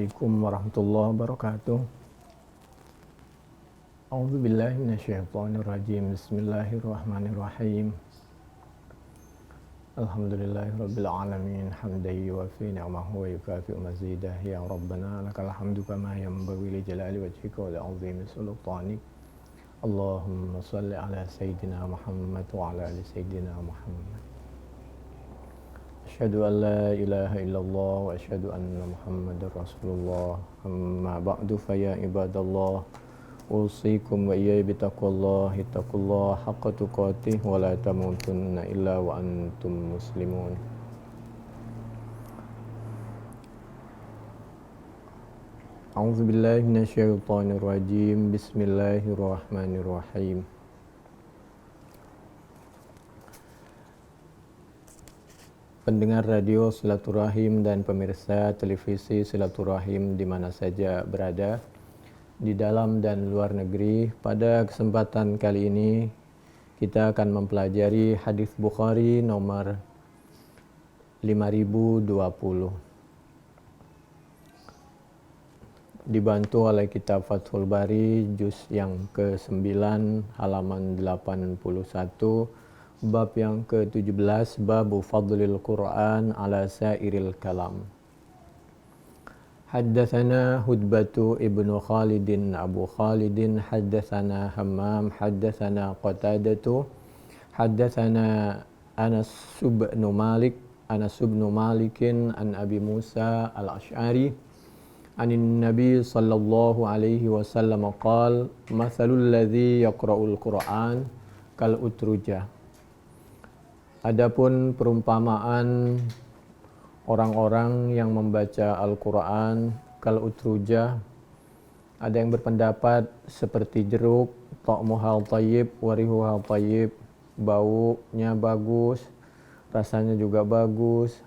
Assalamualaikum warahmatullahi wabarakatuh. A'udzu billahi minasyaitonir rajim. Bismillahirrahmanirrahim. Alhamdulillahirabbil alamin hamdan yuwaffi ni'amahu wa yukafi'u mazidah. Ya Rabbana lakal hamdu kama yanbaghi li jalali wajhika wa li'azimi sultanik. Allahumma shalli ala sayyidina Muhammad wa ala ali sayyidina Muhammad. Asyhadu an la ilaha illallah wa asyhadu anna Muhammadar Rasulullah. Amma ba'du fa ya ibadallah, usikum wa iyaya bitaqwallahi taqullaha haqqa tuqatih wa la tamutunna illa wa antum muslimun. A'udzu billahi minasyaitonir rajim. Bismillahirrahmanirrahim. Pendengar radio Silaturahim dan pemirsa televisi Silaturahim di mana saja berada, di dalam dan luar negeri, pada kesempatan kali ini kita akan mempelajari hadis Bukhari nomor 5020. Dibantu oleh kitab Fathul Bari juz yang ke-9 halaman 81. Bab yang ke-17, Babu Fadlil Quran ala Sairil Kalam. Haddatsana Hudbatu ibnu Khalidin Abu Khalidin, haddatsana Hammam, haddatsana Qatadatu, haddatsana Anas ibnu Malikin an Abi Musa al-Asy'ari anin Nabi sallallahu alaihi wasallam qala mathalul ladzi yaqra'ul Qur'an kal utrujah. Adapun perumpamaan orang-orang yang membaca Al-Quran kal utrujah, ada yang berpendapat seperti jeruk, ta'muhal tayyib warihuhal tayyib, baunya bagus, rasanya juga bagus.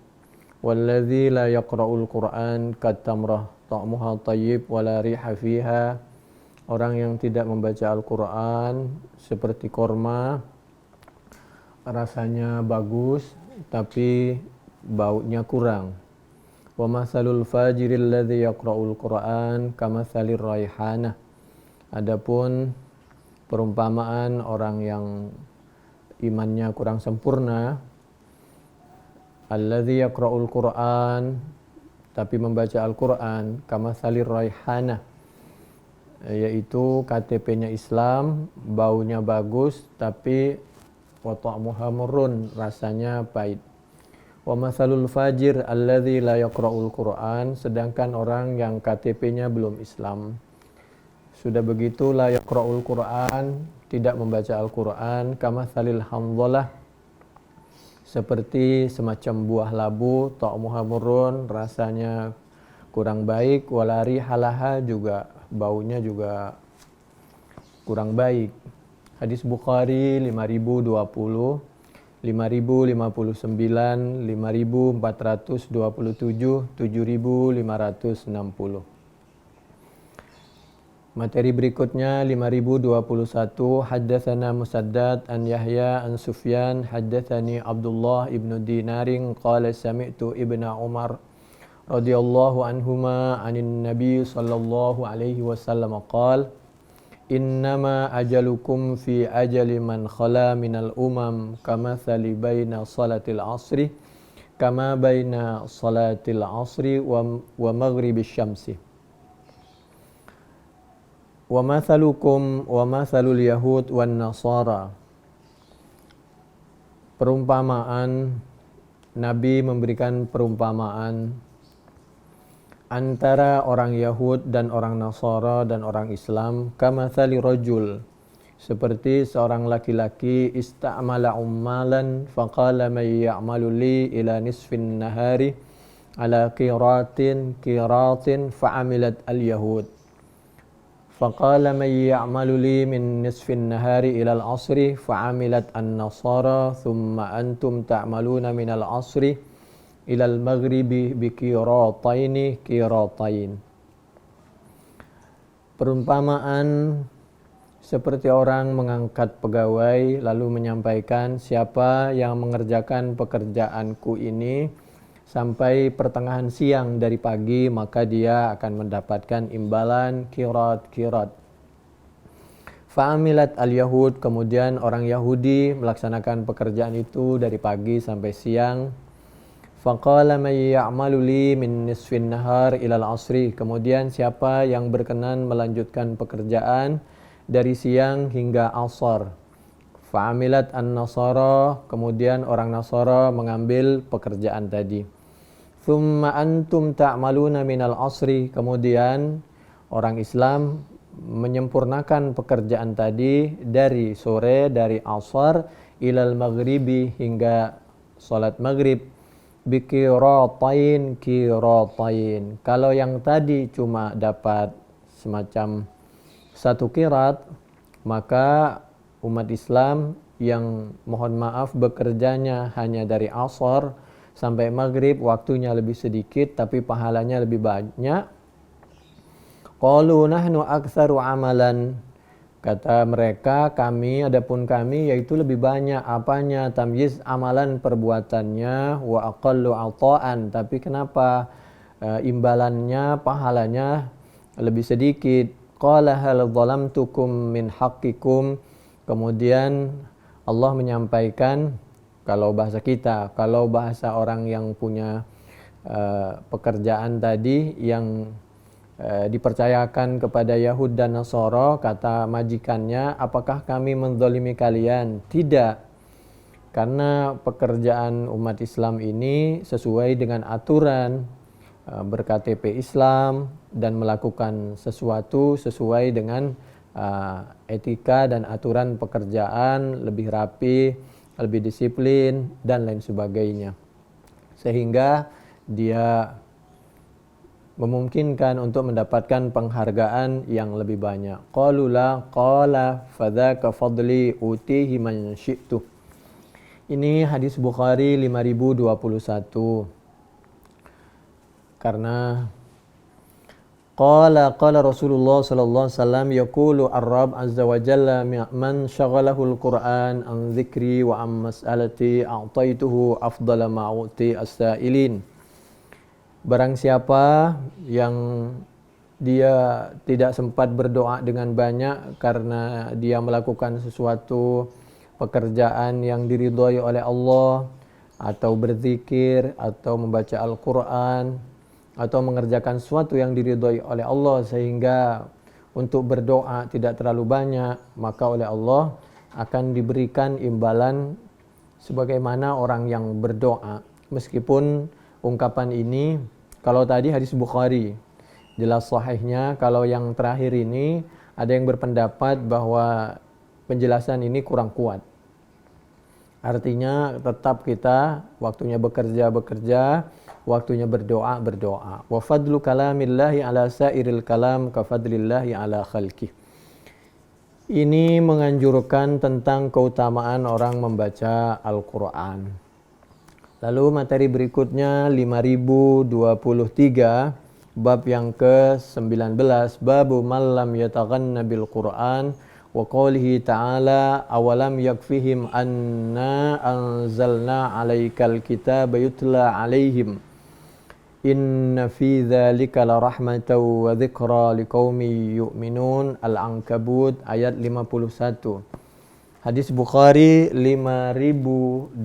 Walladzi la yaqra'ul Quran katamrah ta'muhal tayyib wala riha fiha, orang yang tidak membaca Al-Quran seperti korma, rasanya bagus tapi baunya kurang. Wa masalul fajiril ladzi yaqra'ul Qur'an kamatsalir raihanah. Adapun perumpamaan orang yang imannya kurang sempurna, alladzi yaqra'ul Qur'an, tapi membaca Al-Qur'an, kamatsalir raihanah, yaitu KTP-nya Islam, baunya bagus tapi wa ta'muha murrun, rasanya pahit. Wa masalul fajir alladzi la yaqra'ul Qur'an, sedangkan orang yang KTP-nya belum Islam. Sudah begitu la yaqra'ul Qur'an, tidak membaca Al-Qur'an, kamatsalil hamdalah, seperti semacam buah labu, ta'muha murrun, rasanya kurang baik, walari halaha, juga baunya juga kurang baik. Hadis Bukhari 5020, 5059, 5427, 7560. Materi berikutnya 5021, haddatsana Musaddad an Yahya an Sufyan, haddatsani Abdullah ibnu Dinaring qala sami'tu Ibnu Umar radhiyallahu anhuma anin Nabi sallallahu alaihi wasallam qala innama ajalukum fi ajali man khala minal umam kamathali baina salatil asri kama baina salatil asri wa maghribis syamsi wa mathalukum wa mathalul yahud wan nasara. Perumpamaan, Nabi memberikan perumpamaan antara orang Yahud dan orang Nasara dan orang Islam, kamathali rajul, seperti seorang laki-laki ista'mala ummalan faqala may ya'malu li ila nisfin nahari ala qiratin fa'amilat al-yahud faqala may ya'malu li min nisfin nahari ila al-asri fa'amilat an-nasara thumma antum ta'maluna min al-asri ilal maghribi bikirataini kiratain. Perumpamaan seperti orang mengangkat pegawai lalu menyampaikan, siapa yang mengerjakan pekerjaanku ini sampai pertengahan siang dari pagi, maka dia akan mendapatkan imbalan qirat. Fa'amilat al-Yahud, kemudian orang Yahudi melaksanakan pekerjaan itu dari pagi sampai siang. Faqala may ya'malu li min nisfin nahar ilal asri, kemudian siapa yang berkenan melanjutkan pekerjaan dari siang hingga asar. Fa'amilat an-nasara, kemudian orang Nasara mengambil pekerjaan tadi. Thumma antum ta'maluna minal asri, kemudian orang Islam menyempurnakan pekerjaan tadi dari sore, dari asar ilal maghribi, hingga salat maghrib. Bikiratain. Kalau yang tadi cuma dapat semacam satu qirat, maka umat Islam yang mohon maaf bekerjanya hanya dari asar sampai maghrib, waktunya lebih sedikit tapi pahalanya lebih banyak. Qalu nahnu aktsaru amalan, kata mereka, adapun kami yaitu lebih banyak apanya, tamyiz amalan perbuatannya, wa aqallu ata'an, tapi kenapa imbalannya, pahalanya lebih sedikit. Qala hal zalamtukum min haqqikum, kemudian Allah menyampaikan, kalau bahasa kita, kalau bahasa orang yang punya pekerjaan tadi yang dipercayakan kepada Yahud dan Nasara, kata majikannya, apakah kami menzalimi kalian? Tidak, karena pekerjaan umat Islam ini sesuai dengan aturan ber-KTP Islam dan melakukan sesuatu sesuai dengan etika dan aturan pekerjaan, lebih rapi, lebih disiplin dan lain sebagainya, sehingga dia memungkinkan untuk mendapatkan penghargaan yang lebih banyak. Qalu la qala fadzaka fadli utihi man syi'tu. Ini hadis Bukhari 5021. Karena qala Rasulullah sallallahu alaihi wasallam yaqulu ar-rabb azza wa jalla man syaghalahu al-Qur'an an dzikri wa am mas'alati a'taituhu afdala ma u'ti as-sa'ilin. Barang siapa yang dia tidak sempat berdoa dengan banyak karena dia melakukan sesuatu pekerjaan yang diridhoi oleh Allah, atau berzikir, atau membaca Al-Quran, atau mengerjakan sesuatu yang diridhoi oleh Allah, sehingga untuk berdoa tidak terlalu banyak, maka oleh Allah akan diberikan imbalan sebagaimana orang yang berdoa. Meskipun ungkapan ini, kalau tadi hadis Bukhari jelas sahihnya, kalau yang terakhir ini ada yang berpendapat bahwa penjelasan ini kurang kuat. Artinya tetap kita waktunya bekerja, waktunya berdoa. Wa fadlu kalamillahi ala sairil kalam ka fadlillahi ala khalqih. Ini menganjurkan tentang keutamaan orang membaca Al-Quran. Lalu materi berikutnya 5023, bab yang ke-19, babu man lam yataghanna bil Quran wa qawlihi ta'ala awalam yakfihim anna anzalna 'alaikal kitaba yutla 'alaihim inna fi dzalika la rahmatan wa dzikra liqaumin yu'minun. Al-Ankabut ayat 51. Hadis Bukhari 5023.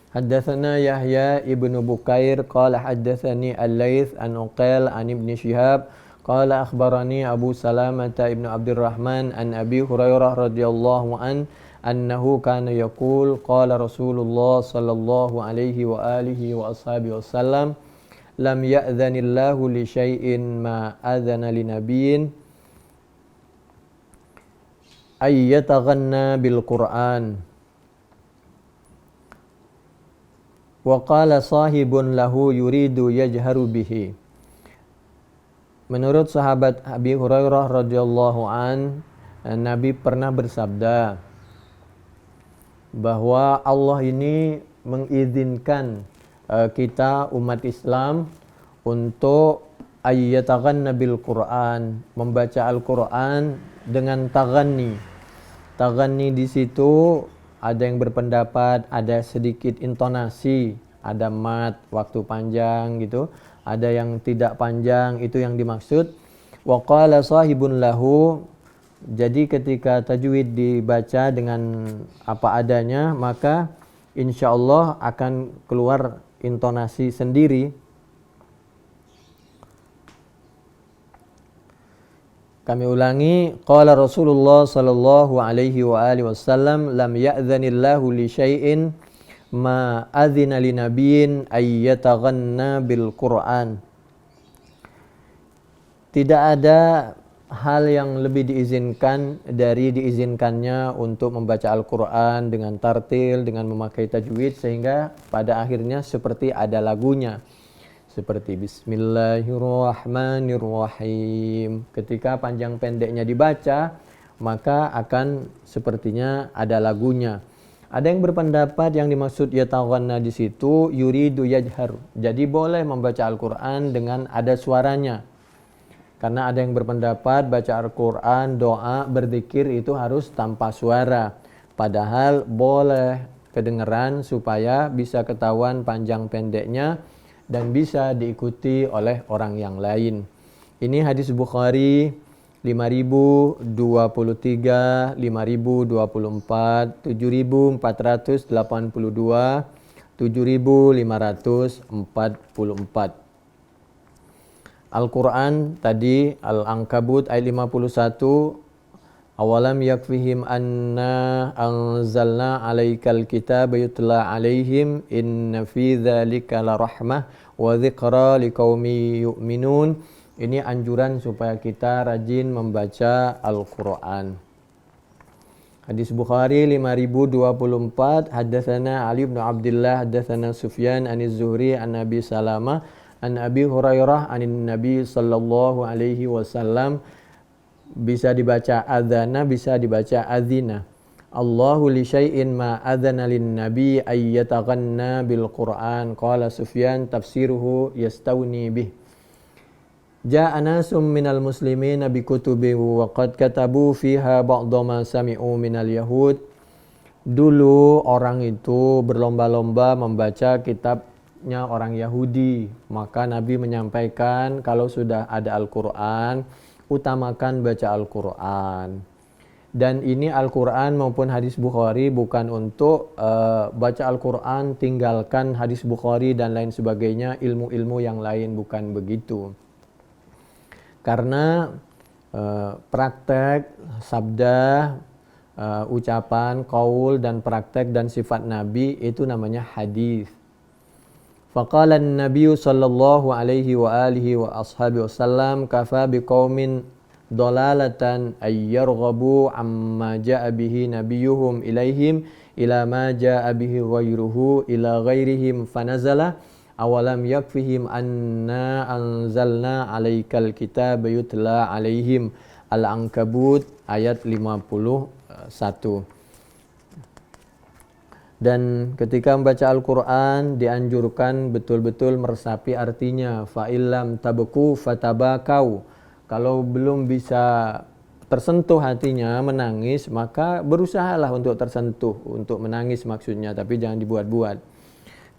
Haddatsana Yahya ibnu Bukair qala haddatsani Al-Laits an Uqail an Ibnu Syihab qala akhbarani Abu Salamah ibnu Abdurrahman an Abi Hurairah radhiyallahu annahu kana yaqul qala Rasulullah sallallahu alaihi wa alihi wa ashabihi wasallam lam ya'dhanillahu li syai'in ma adzana li nabiyyin ay yataghanna bil Qur'an. Wa qala sahibun lahu yuridu yajharu bihi. Menurut sahabat Abi Hurairah radhiyallahu Nabi pernah bersabda bahwa Allah ini mengizinkan kita umat Islam untuk ayyataghanna bil Quran, membaca Al-Quran dengan taghanni. Taghanni di situ ada yang berpendapat ada sedikit intonasi, ada mat, waktu panjang gitu, ada yang tidak panjang, itu yang dimaksud. Wa qala sahibun lahu, jadi ketika tajwid dibaca dengan apa adanya, maka insyaallah akan keluar intonasi sendiri. Kami ulangi, qala Rasulullah sallallahu alaihi wa alihi wasallam, lam ya'dhanillahu li syai'in ma adzina li nabiyyin ay yataghanna bil Qur'an. Tidak ada hal yang lebih diizinkan dari diizinkannya untuk membaca Al-Qur'an dengan tartil, dengan memakai tajwid, sehingga pada akhirnya seperti ada lagunya. Seperti Bismillahirrahmanirrahim. Ketika panjang pendeknya dibaca, maka akan sepertinya ada lagunya. Ada yang berpendapat yang dimaksud yataghanna di situ yuridu yajhar. Jadi boleh membaca Al-Qur'an dengan ada suaranya. Karena ada yang berpendapat baca Al-Qur'an, doa, berzikir itu harus tanpa suara. Padahal boleh kedengeran supaya bisa ketahuan panjang pendeknya dan bisa diikuti oleh orang yang lain. Ini hadis Bukhari 5023, 5024, 7482, 7544. Al-Quran tadi Al-Ankabut ayat 51, awalam yakfihim anna anzalna alaikal kitaba yutla alaihim inna fi dzalika la rahmah wa dzikra liqaumi yu'minun. Ini anjuran supaya kita rajin membaca Al-Quran. Hadis Bukhari 5024, haddatsana Ali bin Abdullah haddatsana Sufyan aniz Zuhri an Nabi Salamah an Abi Hurairah anin Nabi sallallahu alaihi wasallam. Bisa dibaca adzana, bisa dibaca adzina. Allahu li syai'in ma adzana lin nabi ay yataghanna bil Qur'an. Qala Sufyan tafsiruhu yastawni bih. Ja'a nasum minal muslimin bi kutubi wa qad katabu fiha ba'dha ma sami'u minal yahud. Dulu orang itu berlomba-lomba membaca kitabnya orang Yahudi. Maka Nabi menyampaikan kalau sudah ada Al-Qur'an, utamakan baca Al-Quran. Dan ini Al-Quran maupun hadis Bukhari bukan untuk baca Al-Quran tinggalkan hadis Bukhari dan lain sebagainya, ilmu-ilmu yang lain, bukan begitu. Karena praktek, sabda, ucapan, qaul dan praktek dan sifat Nabi itu namanya hadis. Faqala an-nabiy sallallahu alaihi wa alihi wa ashabihi wasallam kafa biqaumin dalalatan ay yarghabu amma jaa bihi nabiyuhum ilaihim ila ma jaa bihi ghairuhu ila ghairihim fanazala awalam yakfihim anna anzalna alaikal kitaba yutla alaihim. Al-Ankabut ayat 51. Dan ketika membaca Al-Quran dianjurkan betul-betul meresapi artinya. Fa'illam tabku fatabakau. Kalau belum bisa tersentuh hatinya, menangis, maka berusahalah untuk tersentuh, untuk menangis maksudnya, tapi jangan dibuat-buat.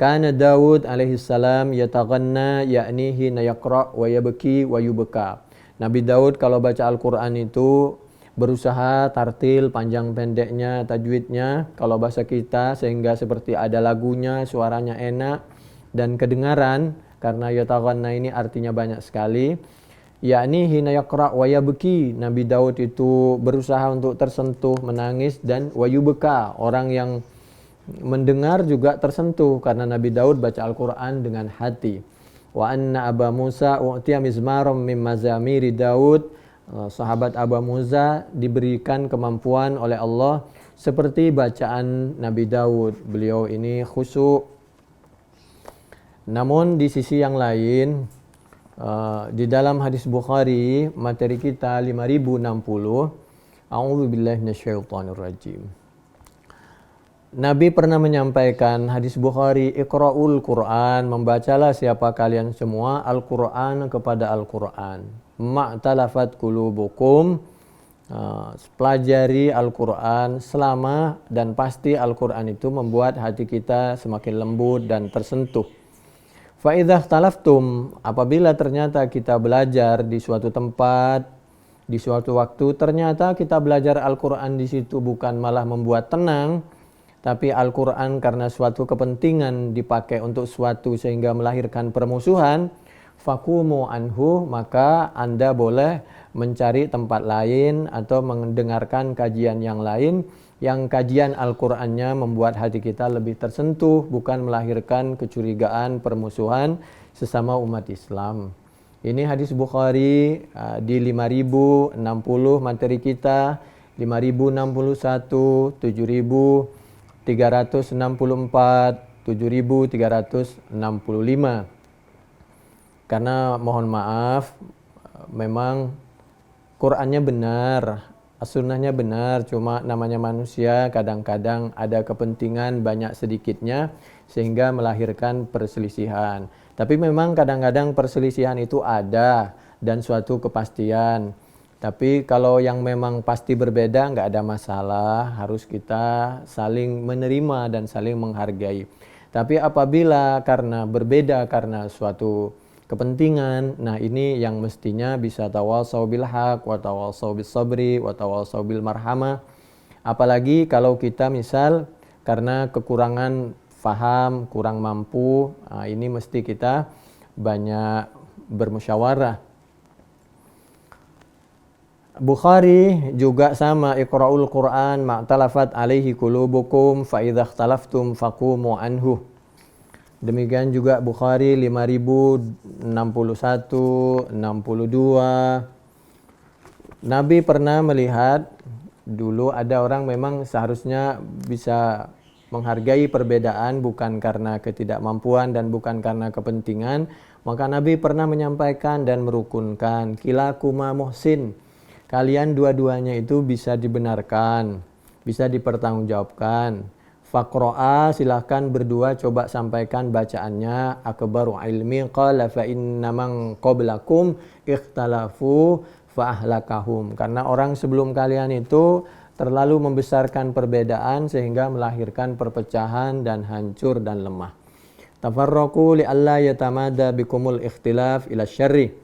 Kana Daud alaihissalam yataghanna ya'ni hina yaqra' wa yabki wa yubka. Nabi Daud kalau baca Al-Quran itu berusaha tartil panjang pendeknya, tajwidnya kalau bahasa kita, sehingga seperti ada lagunya, suaranya enak dan kedengaran. Karena yataghanna ini artinya banyak sekali. Yakni hina yaqra' wa yabki. Nabi Daud itu berusaha untuk tersentuh, menangis, dan wa yubka, orang yang mendengar juga tersentuh karena Nabi Daud baca Al-Quran dengan hati. Wa anna Aba Musa u'tiya mizmaram min mazamiri Daud. Sahabat Abu Musa diberikan kemampuan oleh Allah seperti bacaan Nabi Daud. Beliau ini khusyuk. Namun di sisi yang lain, di dalam hadis Bukhari materi kita 5060, a'udzubillahi minasyaitonirrajim. Nabi pernah menyampaikan hadis Bukhari, Iqra'ul Quran, membacalah siapa kalian semua Al-Quran kepada Al-Quran. Ma'talafat qulubukum, pelajari Al-Quran selama dan pasti Al-Quran itu membuat hati kita semakin lembut dan tersentuh. Fa'idhah talaftum, apabila ternyata kita belajar di suatu tempat, di suatu waktu, ternyata kita belajar Al-Quran di situ bukan malah membuat tenang, tapi Al-Quran karena suatu kepentingan dipakai untuk suatu sehingga melahirkan permusuhan, fakumu anhu, maka Anda boleh mencari tempat lain atau mendengarkan kajian yang lain yang kajian Al-Qur'annya membuat hati kita lebih tersentuh, bukan melahirkan kecurigaan, permusuhan sesama umat Islam. Ini hadis Bukhari di 5060 materi kita, 5061, 7364, 7365. Karena mohon maaf, memang Qur'annya benar, as-sunnahnya benar, cuma namanya manusia kadang-kadang ada kepentingan banyak sedikitnya sehingga melahirkan perselisihan. Tapi memang kadang-kadang perselisihan itu ada dan suatu kepastian. Tapi kalau yang memang pasti berbeda nggak ada masalah, harus kita saling menerima dan saling menghargai. Tapi apabila karena berbeda karena suatu kepentingan, nah ini yang mestinya bisa tawasau bil haq, wa tawasau bis sabri, wa tawasau bil marhamah. Apalagi kalau kita misal karena kekurangan faham, kurang mampu, nah ini mesti kita banyak bermusyawarah. Bukhari juga sama, iqra'ul Qur'an ma'talafat alaihi qulubukum fa idza ikhtalaftum faqumu anhu. Demikian juga Bukhari 5061, 62. Nabi pernah melihat dulu ada orang memang seharusnya bisa menghargai perbedaan bukan karena ketidakmampuan dan bukan karena kepentingan, maka Nabi pernah menyampaikan dan merukunkan, kilakuma muhsin. Kalian dua-duanya itu bisa dibenarkan, bisa dipertanggungjawabkan. Faqro'a, silahkan berdua coba sampaikan bacaannya. Akbaru ilmi qala fa inna man qablakum ikhtalafu fa ahlakahum. Karena orang sebelum kalian itu terlalu membesarkan perbedaan sehingga melahirkan perpecahan dan hancur dan lemah. Tafarraqu li alla yatamada bikumul ikhtilaf ila syarri.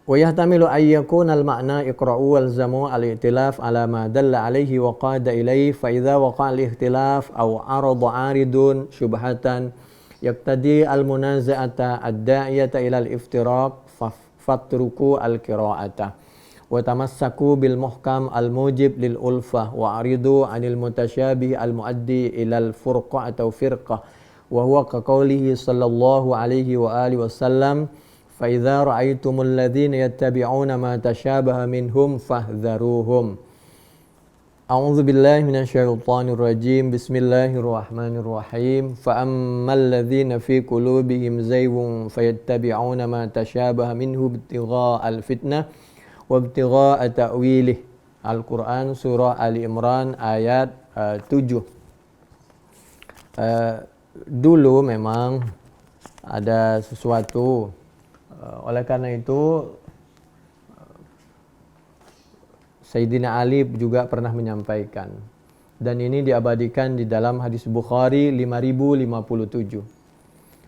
Wa yahtamilu an yakuna al-ma'na iqra'u wal zamu al-i'tilaf ala ma dalla alayhi wa qada ilayhi fa idza waqa'a al-ikhtilaf aw arada 'aridun syubhatan yaqtadi al-munaza'ata ad-da'iyata ila al-iftiraq fatruku al-qira'ata wa tamassaku bil muhkam al-mujib lil ulfah wa aridu 'anil mutasyabih al-muaddi ila al-furqa atau firqah wa huwa ka qawlihi sallallahu alaihi wa alihi wasallam فَإِذَا رَأَيْتُمُ الَّذِينَ يَتَّبِعُونَ مَا تَشَابَهَ مِنْهُمْ فَاحْذَرُوهُمْ. أعوذ بالله من الشيطان الرجيم. بسم الله الرحمن الرحيم. فَأَمَّا الَّذِينَ فِي قُلُوبِهِمْ زَيْغٌ فَيَتَّبِعُونَ مَا تَشَابَهَ مِنْهُ ابْتِغَاءَ الْفِتْنَةِ وَابْتِغَاءَ تَأْوِيلِهِ. Al-Quran Surah Ali Imran ayat 7. Dulu memang ada sesuatu. Oleh karena itu Sayyidina Ali juga pernah menyampaikan, dan ini diabadikan di dalam hadis Bukhari 5057.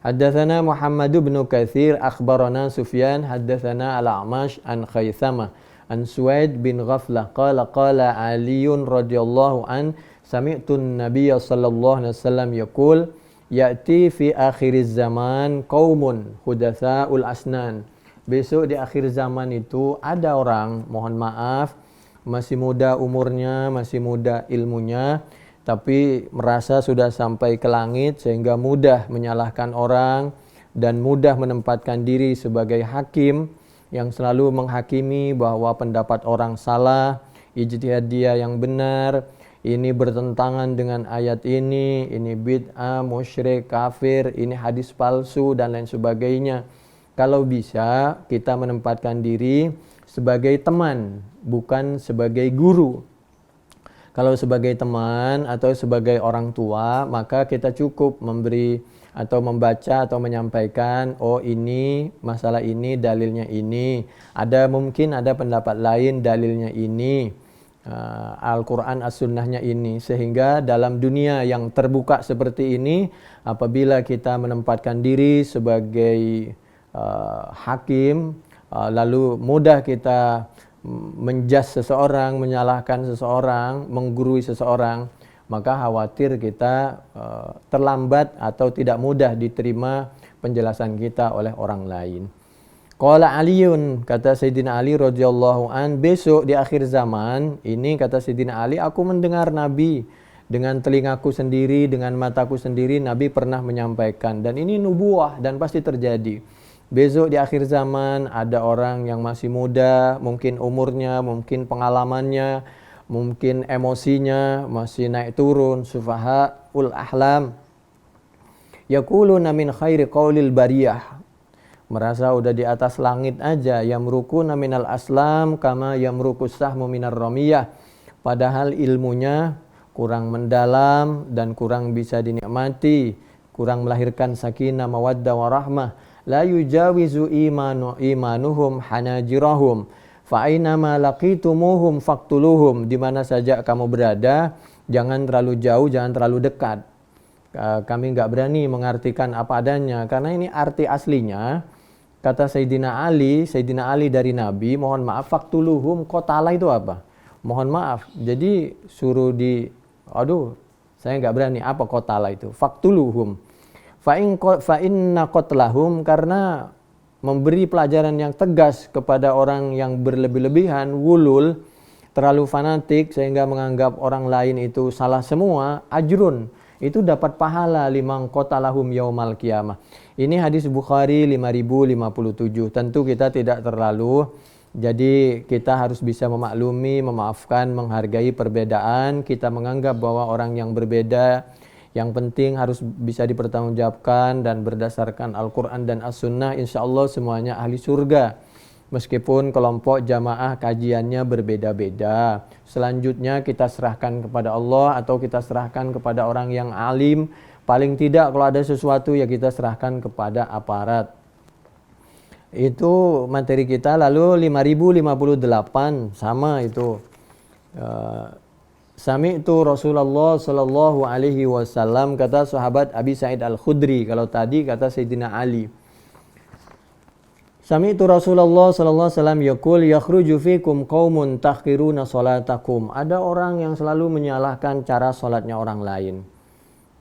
Haddatsana Muhammad bin Katsir akhbarana Sufyan haddatsana Al-A'mash an Khaythama an Suwaid bin Ghaflah qala Aliyun radhiyallahu an sami'tu an-nabiy sallallahu alaihi wasallam yaqul ya'ti fi akhiriz zaman qaumun hudatsaul asnan. Besok di akhir zaman itu ada orang, mohon maaf, masih muda umurnya, masih muda ilmunya, tapi merasa sudah sampai ke langit sehingga mudah menyalahkan orang dan mudah menempatkan diri sebagai hakim yang selalu menghakimi bahwa pendapat orang salah, ijtihad dia yang benar, ini bertentangan dengan ayat ini bid'ah, musyrik, kafir, ini hadis palsu dan lain sebagainya. Kalau bisa kita menempatkan diri sebagai teman, bukan sebagai guru. Kalau sebagai teman atau sebagai orang tua, maka kita cukup memberi atau membaca atau menyampaikan, oh ini masalah ini dalilnya ini, mungkin ada pendapat lain dalilnya ini, Al-Quran As-Sunnahnya ini, sehingga dalam dunia yang terbuka seperti ini, apabila kita menempatkan diri sebagai hakim, lalu mudah kita menjudge seseorang, menyalahkan seseorang, menggurui seseorang, maka khawatir kita terlambat atau tidak mudah diterima penjelasan kita oleh orang lain. Qala Aliun, kata Sayyidina Ali radhiyallahu an, besok di akhir zaman ini, kata Sayyidina Ali, aku mendengar Nabi dengan telingaku sendiri, dengan mataku sendiri, Nabi pernah menyampaikan, dan ini nubuah dan pasti terjadi. Besok di akhir zaman ada orang yang masih muda, mungkin umurnya, mungkin pengalamannya, mungkin emosinya masih naik turun, sufahaul ahlam, yaquluna min khairi qaulil bariyah, merasa udah di atas langit aja, yamrukuna minal aslam kama yamrukus sahmu minar ramiyah, padahal ilmunya kurang mendalam dan kurang bisa dinikmati, kurang melahirkan sakinah mawaddah warahmah. La yujawizu imanuhum hanajirahum fa ainama laqitumuhum faqtuluhum, di mana saja kamu berada, jangan terlalu jauh, jangan terlalu dekat. Kami enggak berani mengartikan apa adanya, karena ini arti aslinya, kata Sayyidina Ali dari Nabi, mohon maaf, faqtuluhum, qatala itu apa? Mohon maaf. Jadi suruh saya enggak berani, apa qatala itu? Faqtuluhum. Fa inna qatlahum, karena memberi pelajaran yang tegas kepada orang yang berlebih-lebihan, wulul, terlalu fanatik sehingga menganggap orang lain itu salah semua, ajrun, itu dapat pahala liman qatalahum yaumal qiyamah. Ini hadis Bukhari 5057. Tentu kita tidak terlalu, jadi kita harus bisa memaklumi, memaafkan, menghargai perbedaan. Kita menganggap bahwa orang yang berbeda, yang penting harus bisa dipertanggungjawabkan dan berdasarkan Al-Quran dan As-Sunnah, insya Allah semuanya ahli surga. Meskipun kelompok jamaah kajiannya berbeda-beda. Selanjutnya kita serahkan kepada Allah atau kita serahkan kepada orang yang alim. Paling tidak kalau ada sesuatu ya kita serahkan kepada aparat. Itu materi kita. Lalu 5058 sama itu. Sami'tu Rasulullah sallallahu alaihi wasallam, kata sahabat Abi Sa'id Al-Khudri. Kalau tadi kata Sayyidina Ali. Sami'tu Rasulullah sallallahu alaihi wasallam yaqul yakhruju fikum qaumun tahqiruna salatakum. Ada orang yang selalu menyalahkan cara salatnya orang lain,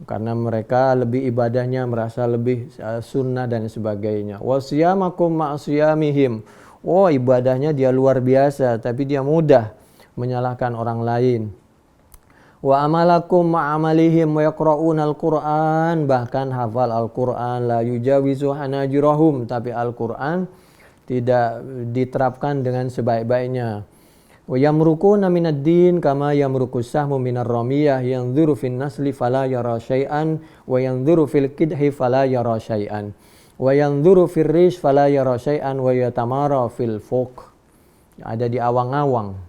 karena mereka lebih ibadahnya merasa lebih sunnah dan sebagainya. Wa siyamakum ma'siyamihim. Oh, ibadahnya dia luar biasa tapi dia mudah menyalahkan orang lain. Wa amalakum ma'amalihim wa yaqra'una al-Qur'an, bahkan hafal Al-Qur'an, la yujawizu hanajirahum, tapi Al-Qur'an tidak diterapkan dengan sebaik-baiknya. Wa yamrukuna minad din kama yamrukus sahmu minar ramiyah, yanzuru fin nasli fala yara syai'an wa yanzuru fil qidhi fala yara syai'an wa yanzuru fir rish fala yara syai'an wa yatamara fil fuq. Ada di awang-awang.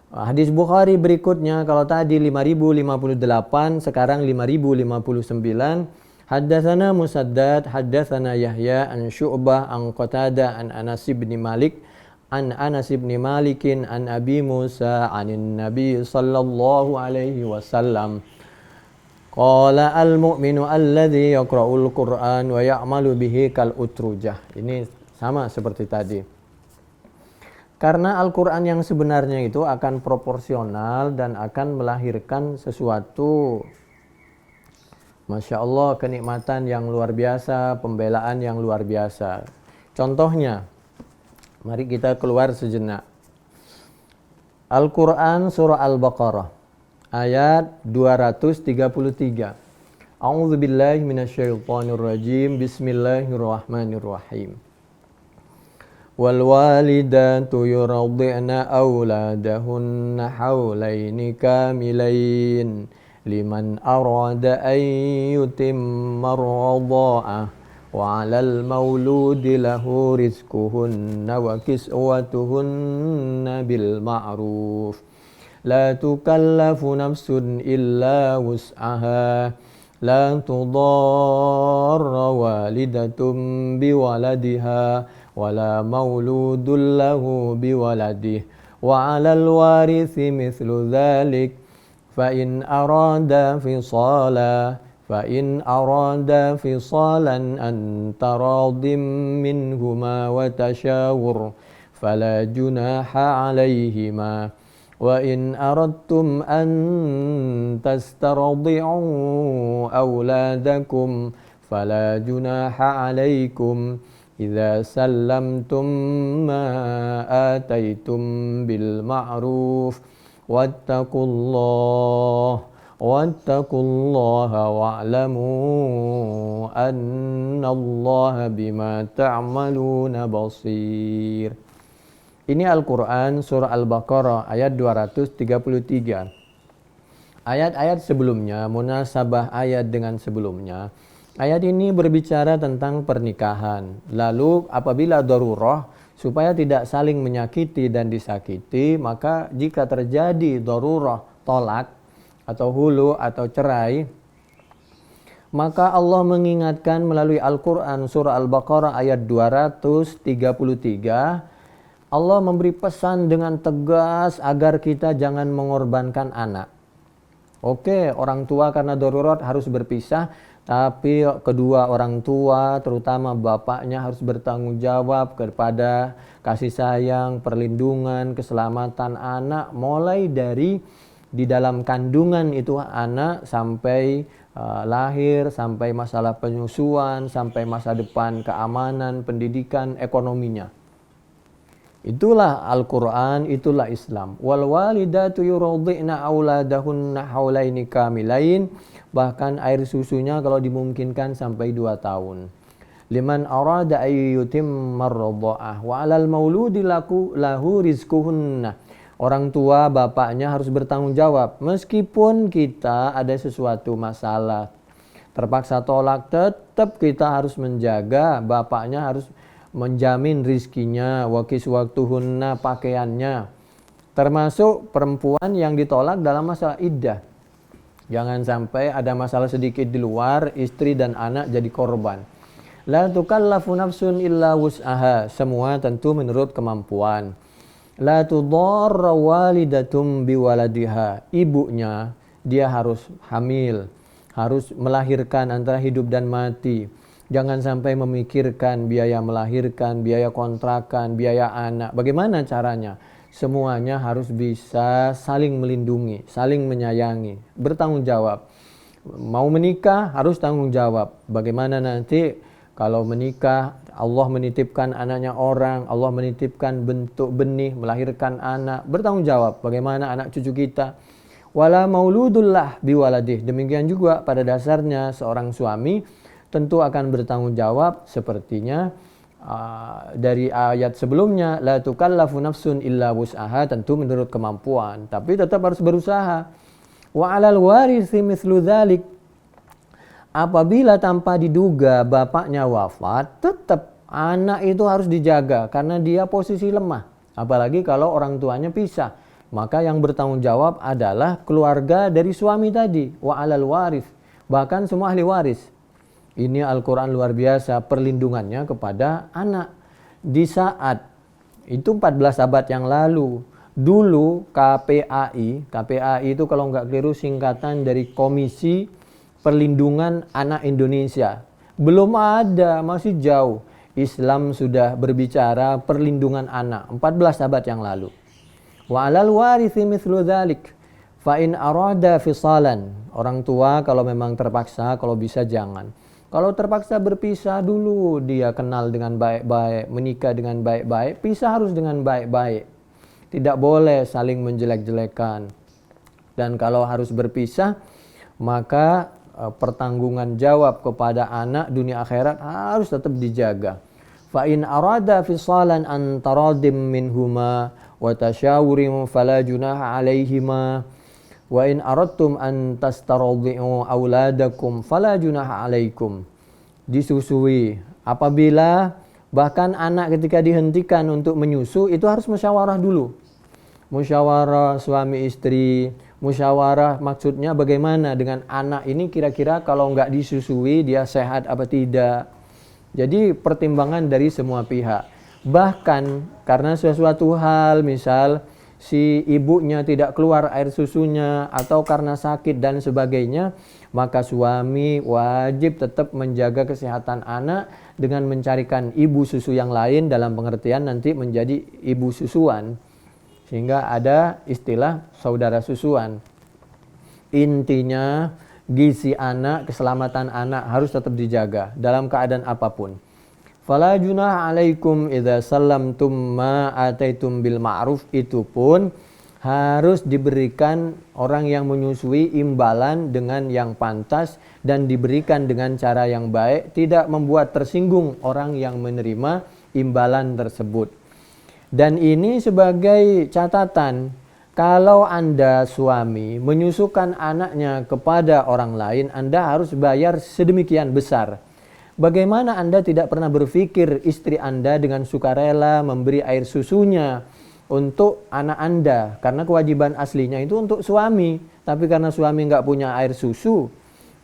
Hadis Bukhari berikutnya, kalau tadi 5058, sekarang 5059. Haddatsana Musaddad, haddatsana Yahya an Syu'bah an Qatada an Anas bin Malik an Malikin an Abi Musa anin Nabi sallallahu alaihi wasallam. Qala al-mu'minu alladhi yaqra'ul Qur'an wa ya'malu bihi kal utrujah. Ini sama seperti tadi. Karena Al-Quran yang sebenarnya itu akan proporsional dan akan melahirkan sesuatu, Masya Allah, kenikmatan yang luar biasa, pembelaan yang luar biasa. Contohnya, mari kita keluar sejenak. Al-Quran surah Al-Baqarah, ayat 233. A'udzubillahi minasyaitonirrajim. Bismillahirrahmanirrahim. Wal walidatu yurdi'na auladahunna haulaini kamilain liman arada an yutimma ar-radha'ah wa 'alal mauludi lahu rizquhunna wa kiswatuhunna bil ma'ruf la tukallafu nafsun illa wus'aha La tudarra walidatum biwaladiha wala mauludun lahu biwaladih wa 'alal warithi mithlu dzalik fa in arada fisalan an taradim minhuma wa tashawur fala junaha 'alaihima wa in aradtum an tastardi'u auladakum fala junaha 'alaikum idza sallamtum ma ataitum bil ma'ruf wattaqullaha wa'lamu annallaha bima ta'maluna basir. Ini Al-Quran surah Al-Baqarah ayat 233. Ayat-ayat sebelumnya, munasabah ayat dengan sebelumnya. Ayat ini berbicara tentang pernikahan. Lalu apabila darurah, supaya tidak saling menyakiti dan disakiti, maka jika terjadi darurah, tolak, atau hulu, atau cerai, maka Allah mengingatkan melalui Al-Quran surah Al-Baqarah ayat 233. Allah memberi pesan dengan tegas agar kita jangan mengorbankan anak. Oke, orang tua karena darurat harus berpisah, tapi kedua orang tua, terutama bapaknya, harus bertanggung jawab kepada kasih sayang, perlindungan, keselamatan anak, mulai dari di dalam kandungan itu anak sampai lahir, sampai masalah penyusuan, sampai masa depan, keamanan, pendidikan, ekonominya. Itulah Al-Quran, itulah Islam. Wal walidatu yurdi'na auladahunna haulaini kamilain. Bahkan air susunya kalau dimungkinkan sampai 2 tahun. Liman arada ayyutimma ar-radha'ah wa 'alal mauludi lahu rizquhunna. Orang tua bapaknya harus bertanggung jawab. Meskipun kita ada sesuatu masalah, terpaksa tolak, tetap kita harus menjaga, bapaknya harus menjamin rizkinya, wakiswaktuhunna, pakaiannya, termasuk perempuan yang ditolak dalam masalah iddah. Jangan sampai ada masalah sedikit di luar, istri dan anak jadi korban. La tukallafu nafsun illa wus'aha, semua tentu menurut kemampuan. La tudarra walidatum biwaladiha, ibunya dia harus hamil, harus melahirkan antara hidup dan mati. Jangan sampai memikirkan biaya melahirkan, biaya kontrakan, biaya anak. Bagaimana caranya? Semuanya harus bisa saling melindungi, saling menyayangi, bertanggung jawab. Mau menikah harus tanggung jawab. Bagaimana nanti kalau menikah, Allah menitipkan anaknya orang, Allah menitipkan bentuk benih, melahirkan anak, bertanggung jawab. Bagaimana anak cucu kita? Wala mauludullah biwaladih. Demikian juga pada dasarnya seorang suami tentu akan bertanggung jawab, sepertinya dari ayat sebelumnya, la tukallafu nafsun illa wus'aha, tentu menurut kemampuan, tapi tetap harus berusaha. Wa 'alal warithi mithlu dzalik, apabila tanpa diduga bapaknya wafat, tetap anak itu harus dijaga karena dia posisi lemah, apalagi kalau orang tuanya pisah. Maka yang bertanggung jawab adalah keluarga dari suami tadi, wa 'alal warith, bahkan semua ahli waris. Ini Al-Quran luar biasa perlindungannya kepada anak. Di saat itu 14 abad yang lalu, dulu KPAI itu kalau nggak keliru singkatan dari Komisi Perlindungan Anak Indonesia. Belum ada, masih jauh. Islam sudah berbicara perlindungan anak 14 abad yang lalu. Wa 'alal warithi mithlu dzalik. Fa in arada fisalan. Orang tua kalau memang terpaksa, kalau bisa jangan. Kalau terpaksa berpisah dulu, dia kenal dengan baik-baik, menikah dengan baik-baik, pisah harus dengan baik-baik. Tidak boleh saling menjelek-jelekan. Dan kalau harus berpisah, maka pertanggungan jawab kepada anak dunia akhirat harus tetap dijaga. Fa in arada fisalan an taradim minhuma wa tasyawurim fala junaha alaihima. Wa in aradtum an tastardi'u auladakum fala junaha alaikum. Disusui. Apabila bahkan anak ketika dihentikan untuk menyusu, itu harus musyawarah dulu. Musyawarah suami istri, Musyawarah maksudnya bagaimana dengan anak ini kira-kira kalau nggak disusui dia sehat apa tidak. Jadi pertimbangan dari semua pihak. Bahkan karena sesuatu hal misal si ibunya tidak keluar air susunya atau karena sakit dan sebagainya, maka suami wajib tetap menjaga kesehatan anak dengan mencarikan ibu susu yang lain, dalam pengertian nanti menjadi ibu susuan. Sehingga ada istilah saudara susuan. Intinya gizi anak, keselamatan anak harus tetap dijaga dalam keadaan apapun. Fala junah alaikum idza sallamtum ma ataitum bil ma'ruf, itu pun harus diberikan orang yang menyusui imbalan dengan yang pantas dan diberikan dengan cara yang baik, tidak membuat tersinggung orang yang menerima imbalan tersebut. Dan ini sebagai catatan, kalau Anda suami menyusukan anaknya kepada orang lain, Anda harus bayar sedemikian besar. Bagaimana Anda tidak pernah berpikir istri Anda dengan sukarela memberi air susunya untuk anak Anda? Karena kewajiban aslinya itu untuk suami. Tapi karena suami nggak punya air susu,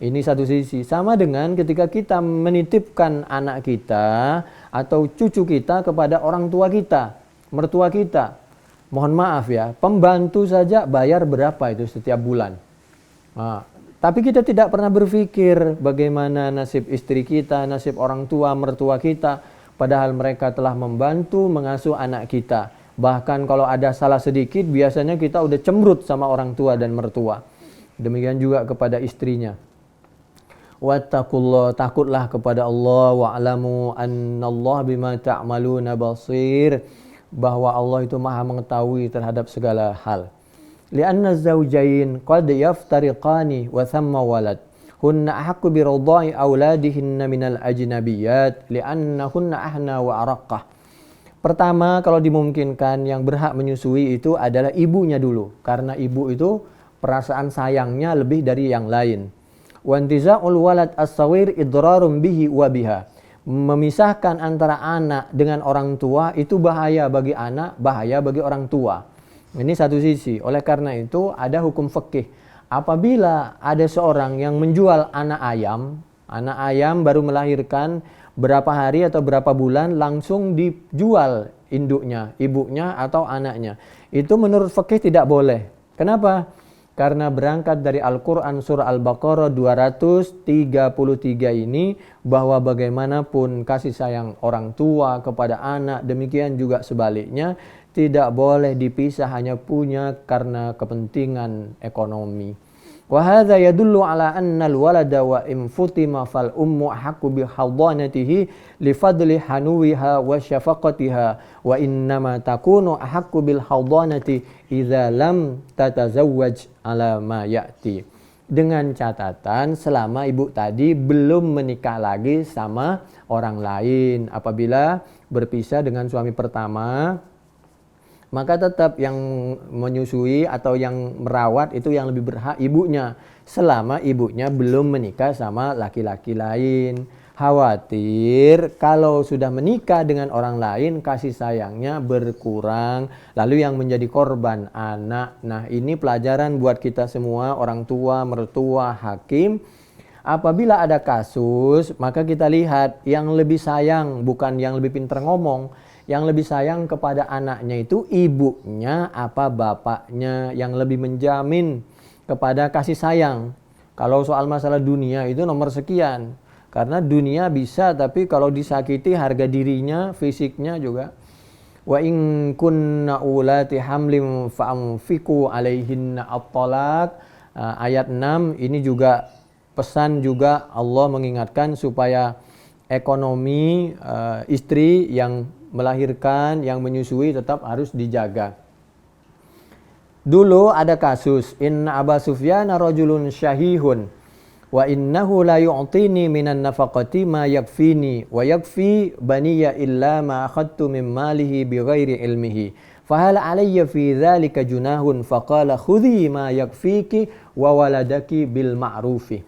ini satu sisi. Sama dengan ketika kita menitipkan anak kita atau cucu kita kepada orang tua kita, mertua kita. Mohon maaf ya, pembantu saja bayar berapa itu setiap bulan. Nah, tapi kita tidak pernah berpikir bagaimana nasib istri kita, nasib orang tua, mertua kita. Padahal mereka telah membantu mengasuh anak kita. Bahkan kalau ada salah sedikit, biasanya kita udah cemberut sama orang tua dan mertua. Demikian juga kepada istrinya. Wattaqullah, takutlah kepada Allah, wa'lamu annallaha bima ta'maluna basir, bahwa Allah itu maha mengetahui terhadap segala hal. Lianna zawjain qad yaftariqani wa thamma walad hunna ahaqqu bi ridai auladihinna minal ajnabiyat liannahunna ahna wa araqqah. Pertama, kalau dimungkinkan yang berhak menyusui itu adalah ibunya dulu, karena ibu itu perasaan sayangnya lebih dari yang lain. Wa intiza'ul walad as-saghir idrarum bihi wa biha. Memisahkan antara anak dengan orang tua itu bahaya bagi anak, bahaya bagi orang tua. Ini satu sisi. Oleh karena itu ada hukum fikih. Apabila ada seorang yang menjual anak ayam baru melahirkan berapa hari atau berapa bulan langsung dijual induknya, ibunya atau anaknya. Itu menurut fikih tidak boleh. Kenapa? Karena berangkat dari Al-Quran surah Al-Baqarah 233 ini, bahwa bagaimanapun kasih sayang orang tua kepada anak, demikian juga sebaliknya, tidak boleh dipisah hanya punya karena kepentingan ekonomi. Wa hadza yadullu ala anna al-walada wa in futima fal ummu haqqu bi hadanatihi li fadli hanuwiha wa syafaqatiha wa innama takunu haqqu bil hadanati idza lam tatazawwaj ala ma ya'ti. Dengan catatan selama ibu tadi belum menikah lagi sama orang lain. Apabila berpisah dengan suami pertama, maka tetap yang menyusui atau yang merawat itu yang lebih berhak ibunya, selama ibunya belum menikah sama laki-laki lain. Khawatir kalau sudah menikah dengan orang lain kasih sayangnya berkurang, lalu yang menjadi korban anak. Nah, ini pelajaran buat kita semua, orang tua, mertua, hakim. Apabila ada kasus, maka kita lihat yang lebih sayang, bukan yang lebih pintar ngomong. Yang lebih sayang kepada anaknya itu ibunya apa bapaknya, yang lebih menjamin kepada kasih sayang. Kalau soal masalah dunia itu nomor sekian. Karena dunia bisa, tapi kalau disakiti harga dirinya, fisiknya juga. Wa in kunna ulati hamlim fa'amfiku alaihinna at-talaq. Ayat 6 ini juga pesan juga Allah mengingatkan supaya ekonomi istri yang melahirkan, yang menyusui tetap harus dijaga. Dulu ada kasus, inna Aba Sufyan rajulun syahihun wa innahu la yu'tini minan nafaqati ma yakfini wa yakfi baniya illa ma akhadtu min malihi bighairi ilmihi fahal alayya fi dhalika junahun faqala khudhi ma yakfiki wa waladaki bil ma'rufi.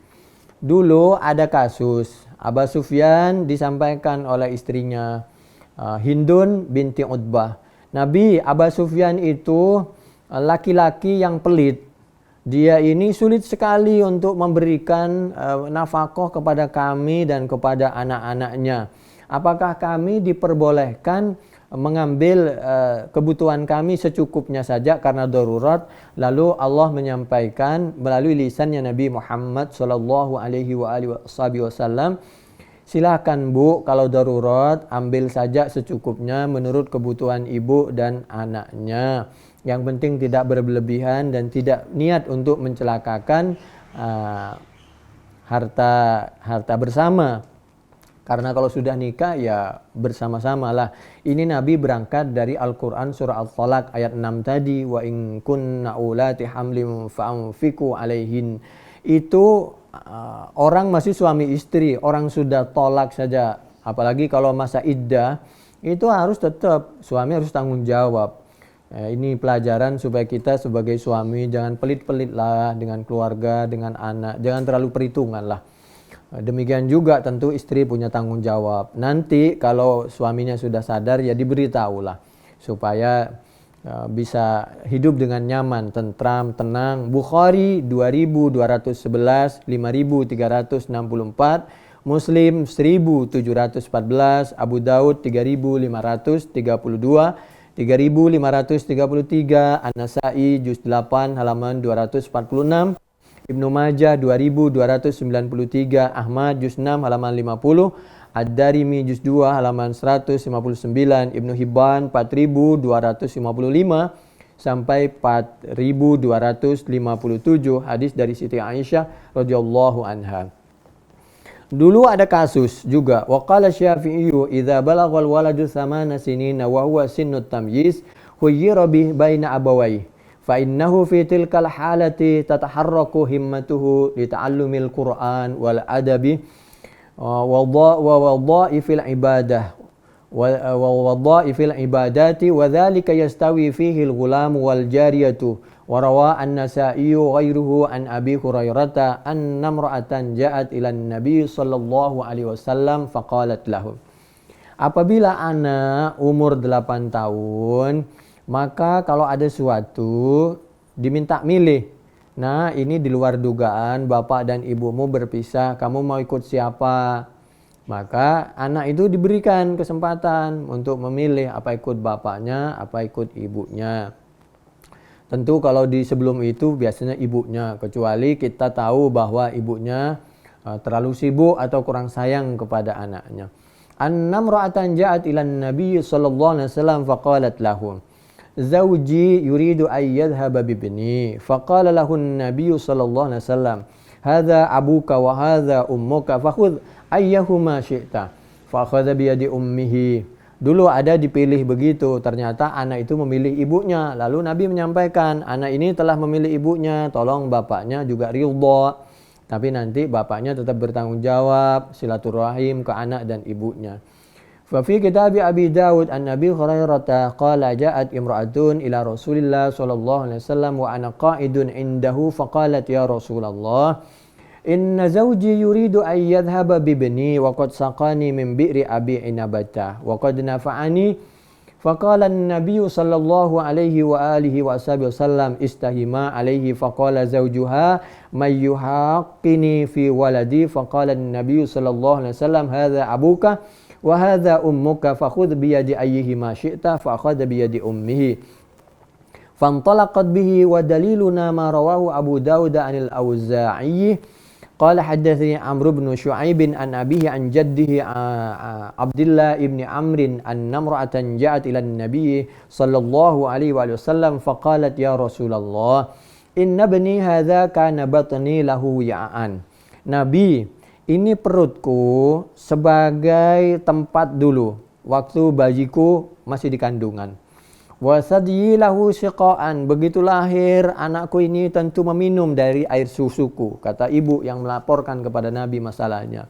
Dulu ada kasus, Aba Sufyan disampaikan oleh istrinya Hindun binti Utbah. Nabi, Aba Sufyan itu laki-laki yang pelit. dia ini sulit sekali untuk memberikan nafkah kepada kami dan kepada anak-anaknya. Apakah kami diperbolehkan mengambil kebutuhan kami secukupnya saja karena darurat? Lalu Allah menyampaikan melalui lisannya Nabi Muhammad sallallahu alaihi wasallam, silakan Bu, kalau darurat ambil saja secukupnya menurut kebutuhan ibu dan anaknya. Yang penting tidak berlebihan dan tidak niat untuk mencelakakan harta bersama. Karena kalau sudah nikah ya bersama-sama lah. Ini Nabi berangkat dari Al-Quran surah Al-Talaq ayat 6 tadi. Wa in kunna ulati hamlim fa'anfiku alaihin. Itu orang masih suami istri, orang sudah tolak saja. Apalagi kalau masa iddah, itu harus tetap, suami harus tanggung jawab. Ini pelajaran supaya kita sebagai suami jangan pelit-pelit lah dengan keluarga, dengan anak. Jangan terlalu perhitungan lah. Demikian juga tentu istri punya tanggung jawab. Nanti kalau suaminya sudah sadar ya diberitahulah supaya bisa hidup dengan nyaman, tentram, tenang. Bukhari 2211, 5364, Muslim 1714, Abu Daud 3532, 3533, An-Nasai juz 8 halaman 246, Ibnu Majah 2293, Ahmad juz 6 halaman 50, Ad-Darimi juz 2 halaman 159, Ibnu Hibban 4255 sampai 4257, hadis dari Siti Aisyah radhiyallahu anha. Dulu ada kasus juga. Wa qala Syafi'i idza balaghal waladu 8 sinina wa huwa sinnut tamyiz khuyyira bih baina abawayhi fa innahu fi tilkal halati tataharraku himmatuhu li ta'allumil Qur'an wal adabi wa wadha'ifil ibadah wa wadha'ifil ibadati wa dhalika yastawi fihi al-ghulam wal jariyatu. Warawa an-Nasa'i ghairuhu an Abi Hurairah anna imra'atan ja'at ila Nabi sallallahu alaihi wasallam faqalat lahu. Apabila anak umur 8 tahun, maka kalau ada suatu diminta milih. Nah, ini di luar dugaan, bapak dan ibumu berpisah, kamu mau ikut siapa? Maka anak itu diberikan kesempatan untuk memilih apa ikut bapaknya, apa ikut ibunya. Tentu kalau di sebelum itu biasanya ibunya, kecuali kita tahu bahwa ibunya terlalu sibuk atau kurang sayang kepada anaknya. An-namra'atan ja'at ilan Nabi sallallahu alaihi wasallam faqalat lahu zawji yuridu an yadhhaba bibni faqala lahu an-nabiy sallallahu alaihi wasallam hadha abuka wa hadha ummuka fakhudh ayyahuma syi'ta fa akhadha bi yadi ummihi. Dulu ada dipilih begitu, ternyata anak itu memilih ibunya. Lalu Nabi menyampaikan, anak ini telah memilih ibunya, tolong bapaknya juga ridha. Tapi nanti bapaknya tetap bertanggung jawab, silaturahim ke anak dan ibunya. Fa fi kitab Abi Dawud an Nabi Hurairah qala ja'at imra'atun ila Rasulillah sallallahu alaihi wasallam wa ana qa'idun indahu faqalat ya Rasulullah inna zawji yuridu an yadhhaba bibni wa qad saqani min bi'ri abi inabata wa qad nafa'ani faqala an-nabiy sallallahu alaihi wa alihi wa sallam istahima alaihi faqala zawjuha may yuhaqqini fi waladi faqala an-nabiy sallallahu alaihi wasallam hadha abuka wa hadha ummuka fakhudh bi yadi ayyihima syi'ta fa akhadha bi yadi ummihi fantalaqat bihi wa daliluna ma rawahu Abu Dawud anil Auza'i qala haddatsani Amr bin Syu'aib an abihi an jaddihi Abdullah ibn Amr an namra'atan ja'at ila an-nabiy sallallahu alaihi wasallam faqalat ya Rasulullah inna ibni hadza kana batni lahu ya'an. Nabi, ini perutku sebagai tempat dulu waktu bayiku masih di kandungan. Wasadyi lahu siqaan, begitu lahir anakku ini tentu meminum dari air susuku, kata ibu yang melaporkan kepada Nabi masalahnya.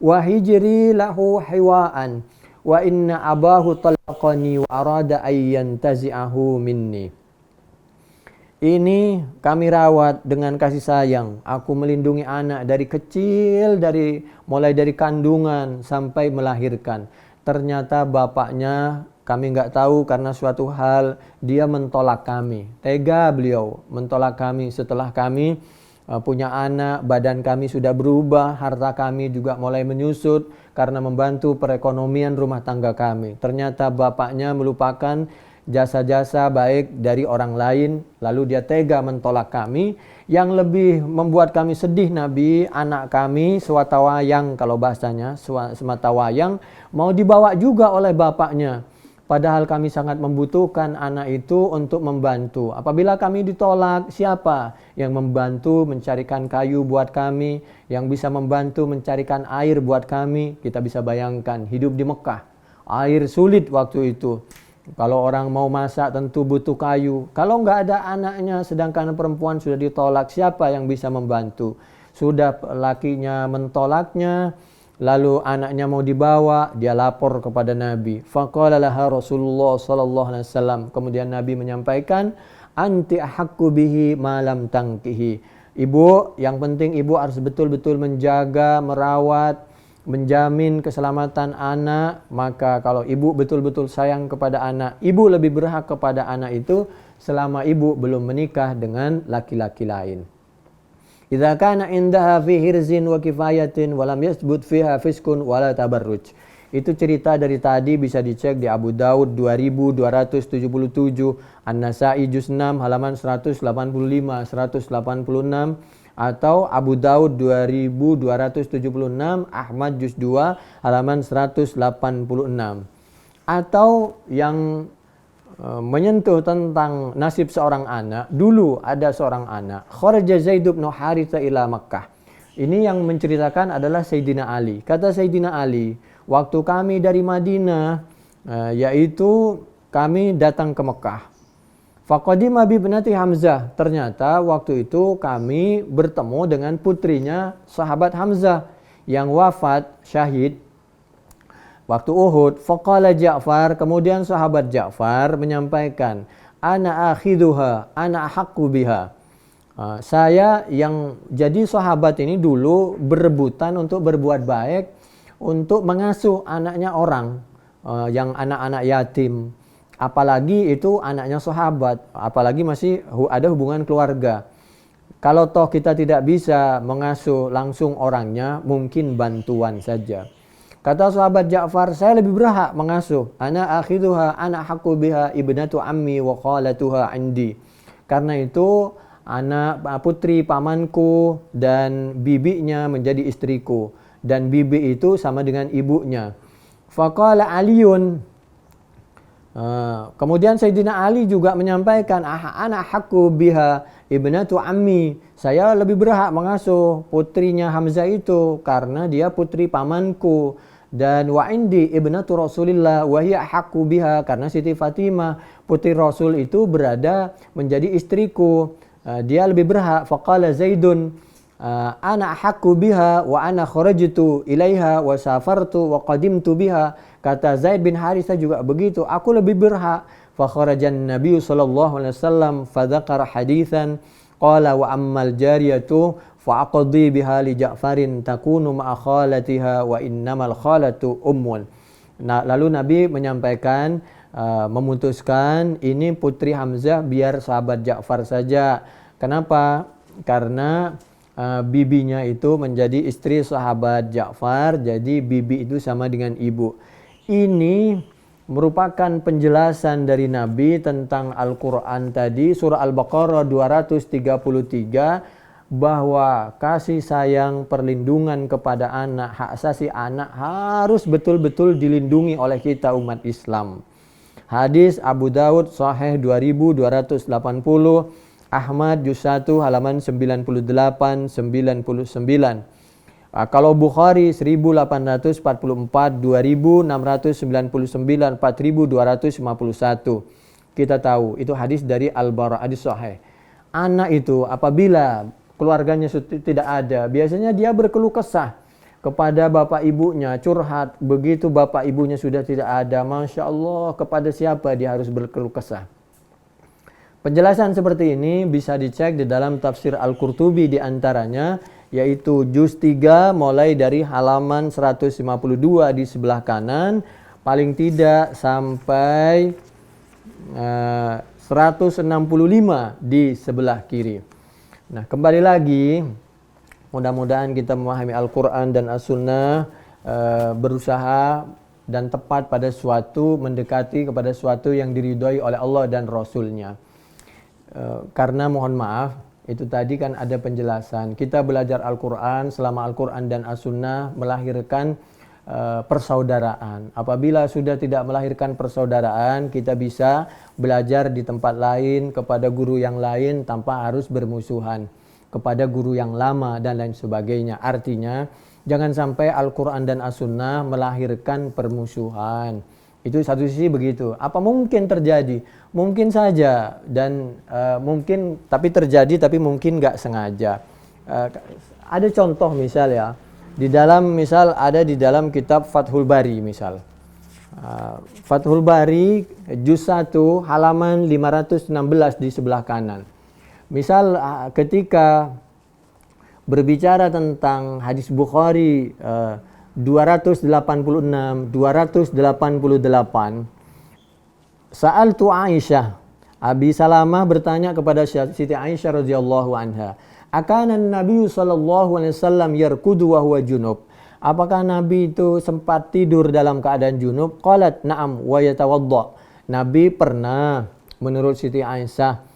Wa hijri lahu hiwaan wa inna abahu talaqani wa arada ayyan tazi'ahu minni. Ini kami rawat dengan kasih sayang. Aku melindungi anak dari kecil, mulai dari kandungan sampai melahirkan. Ternyata bapaknya kami nggak tahu karena suatu hal dia mentolak kami. Tega beliau mentolak kami setelah kami punya anak, badan kami sudah berubah, harta kami juga mulai menyusut karena membantu perekonomian rumah tangga kami. Ternyata bapaknya melupakan jasa-jasa baik dari orang lain, lalu dia tega mentolak kami. Yang lebih membuat kami sedih Nabi, anak kami swatawayang, kalau bahasanya sematawayang, mau dibawa juga oleh bapaknya. Padahal kami sangat membutuhkan anak itu untuk membantu. Apabila kami ditolak, siapa yang membantu mencarikan kayu buat kami, yang bisa membantu mencarikan air buat kami? Kita bisa bayangkan hidup di Mekah. Air sulit waktu itu. Kalau orang mau masak tentu butuh kayu. Kalau nggak ada anaknya, sedangkan perempuan sudah ditolak, siapa yang bisa membantu? Sudah lakinya mentolaknya, lalu anaknya mau dibawa, dia lapor kepada Nabi. Faqala laha Rasulullah sallallahu alaihi wasallam. Kemudian Nabi menyampaikan, anti ahaqqu bihi ma lam tankihi. Ibu, yang penting ibu harus betul-betul menjaga, merawat, menjamin keselamatan anak. Maka kalau ibu betul-betul sayang kepada anak, ibu lebih berhak kepada anak itu selama ibu belum menikah dengan laki-laki lain. Idza kana indaha fi hirzin wa kifayatin wa lam yasbut fiha fiskun wala tabarruj. Itu cerita dari tadi, bisa dicek di Abu Daud 2277, An-Nasa'i juz 6 halaman 185, 186, atau Abu Daud 2276, Ahmad juz 2 halaman 186. Atau yang menyentuh tentang nasib seorang anak. Dulu ada seorang anak, kharaja Zaid bin Haritha ila Makkah. Ini yang menceritakan adalah Sayyidina Ali. Kata Sayyidina Ali, waktu kami dari Madinah, yaitu kami datang ke Mekah. Faqadima bi ibnati Hamzah. Ternyata waktu itu kami bertemu dengan putrinya sahabat Hamzah yang wafat syahid waktu Uhud. Faqala Ja'far, kemudian sahabat Ja'far menyampaikan, ana akhiduha, ana haqqu biha. Saya yang jadi sahabat ini dulu berebutan untuk berbuat baik, untuk mengasuh anaknya orang, yang anak-anak yatim. Apalagi itu anaknya sahabat, apalagi masih ada hubungan keluarga. Kalau toh kita tidak bisa mengasuh langsung orangnya, mungkin bantuan saja. Kata sahabat Ja'far, saya lebih berhak mengasuh. Ana akhiduha, ana haqqu biha ibnatu ammi wa khalatuha indi. Karena itu anak putri pamanku dan bibinya menjadi istriku, dan bibi itu sama dengan ibunya. Faqala Aliun, kemudian Sayyidina Ali juga menyampaikan, ana haqqu biha ibnatu ammi. Saya lebih berhak mengasuh putrinya Hamzah itu karena dia putri pamanku. Dan wa indi ibnatu Rasulillah wa hiya haqqu biha, karena Siti Fatimah putri Rasul itu berada menjadi istriku. Dia lebih berhak. Faqala Zaidun, ana haqqu biha wa ana kharajtu ilaiha wa safartu wa qadimtu biha. Kata Zaid bin Harithah juga begitu, aku lebih berhak. Fa kharajan Nabi sallallahu alaihi wasallam fa dzakara haditsan qala wa ammal jariyatu fa aqdi biha li Ja'farin takunu ma'a khalatiha wa innamal khalatu ummun. Nah, lalu Nabi menyampaikan, memutuskan ini putri Hamzah biar sahabat Ja'far saja. Kenapa? Karena bibinya itu menjadi istri sahabat Ja'far, jadi bibi itu sama dengan ibu. Ini merupakan penjelasan dari Nabi tentang Al-Quran tadi, surah Al-Baqarah 233, bahwa kasih sayang, perlindungan kepada anak, hak asasi anak harus betul-betul dilindungi oleh kita umat Islam. Hadis Abu Daud Sahih 2280, Ahmad juz 1 halaman 98-99. Kalau Bukhari 1844, 2699, 4251. Kita tahu itu hadis dari Al-Bara, hadis sahih. Anak itu apabila keluarganya tidak ada, biasanya dia berkeluh kesah kepada bapak ibunya, curhat. Begitu bapak ibunya sudah tidak ada, Masya Allah, kepada siapa dia harus berkeluh kesah? Penjelasan seperti ini bisa dicek di dalam tafsir Al-Qurtubi diantaranya, yaitu juz 3 mulai dari halaman 152 di sebelah kanan. paling tidak sampai 165 di sebelah kiri. Nah, kembali lagi, mudah-mudahan kita memahami Al-Quran dan As-Sunnah, berusaha dan tepat pada suatu, mendekati kepada suatu yang diridhoi oleh Allah dan Rasul-Nya. Karena mohon maaf, itu tadi kan ada penjelasan. Kita belajar Al-Quran, selama Al-Quran dan As-Sunnah melahirkan persaudaraan. Apabila sudah tidak melahirkan persaudaraan, kita bisa belajar di tempat lain, kepada guru yang lain tanpa harus bermusuhan, kepada guru yang lama dan lain sebagainya. Artinya, jangan sampai Al-Quran dan As-Sunnah melahirkan permusuhan. Itu satu sisi begitu. Apa mungkin terjadi? Mungkin saja, dan mungkin tapi terjadi, tapi mungkin nggak sengaja. Ada contoh misal ya, di dalam misal ada di dalam kitab Fathul Bari misal. Fathul Bari juz 1 halaman 516 di sebelah kanan. Misal ketika berbicara tentang hadis Bukhari 286, 288, Sa'altu Aisyah, Abi Salamah bertanya kepada Siti Aisyah radhiyallahu anha, akana Nabi sallallahu alaihi wasallam yarkudu wa huwa junub? Apakah Nabi itu sempat tidur dalam keadaan junub? Qalat na'am wa yatawadda. Nabi pernah, menurut Siti Aisyah,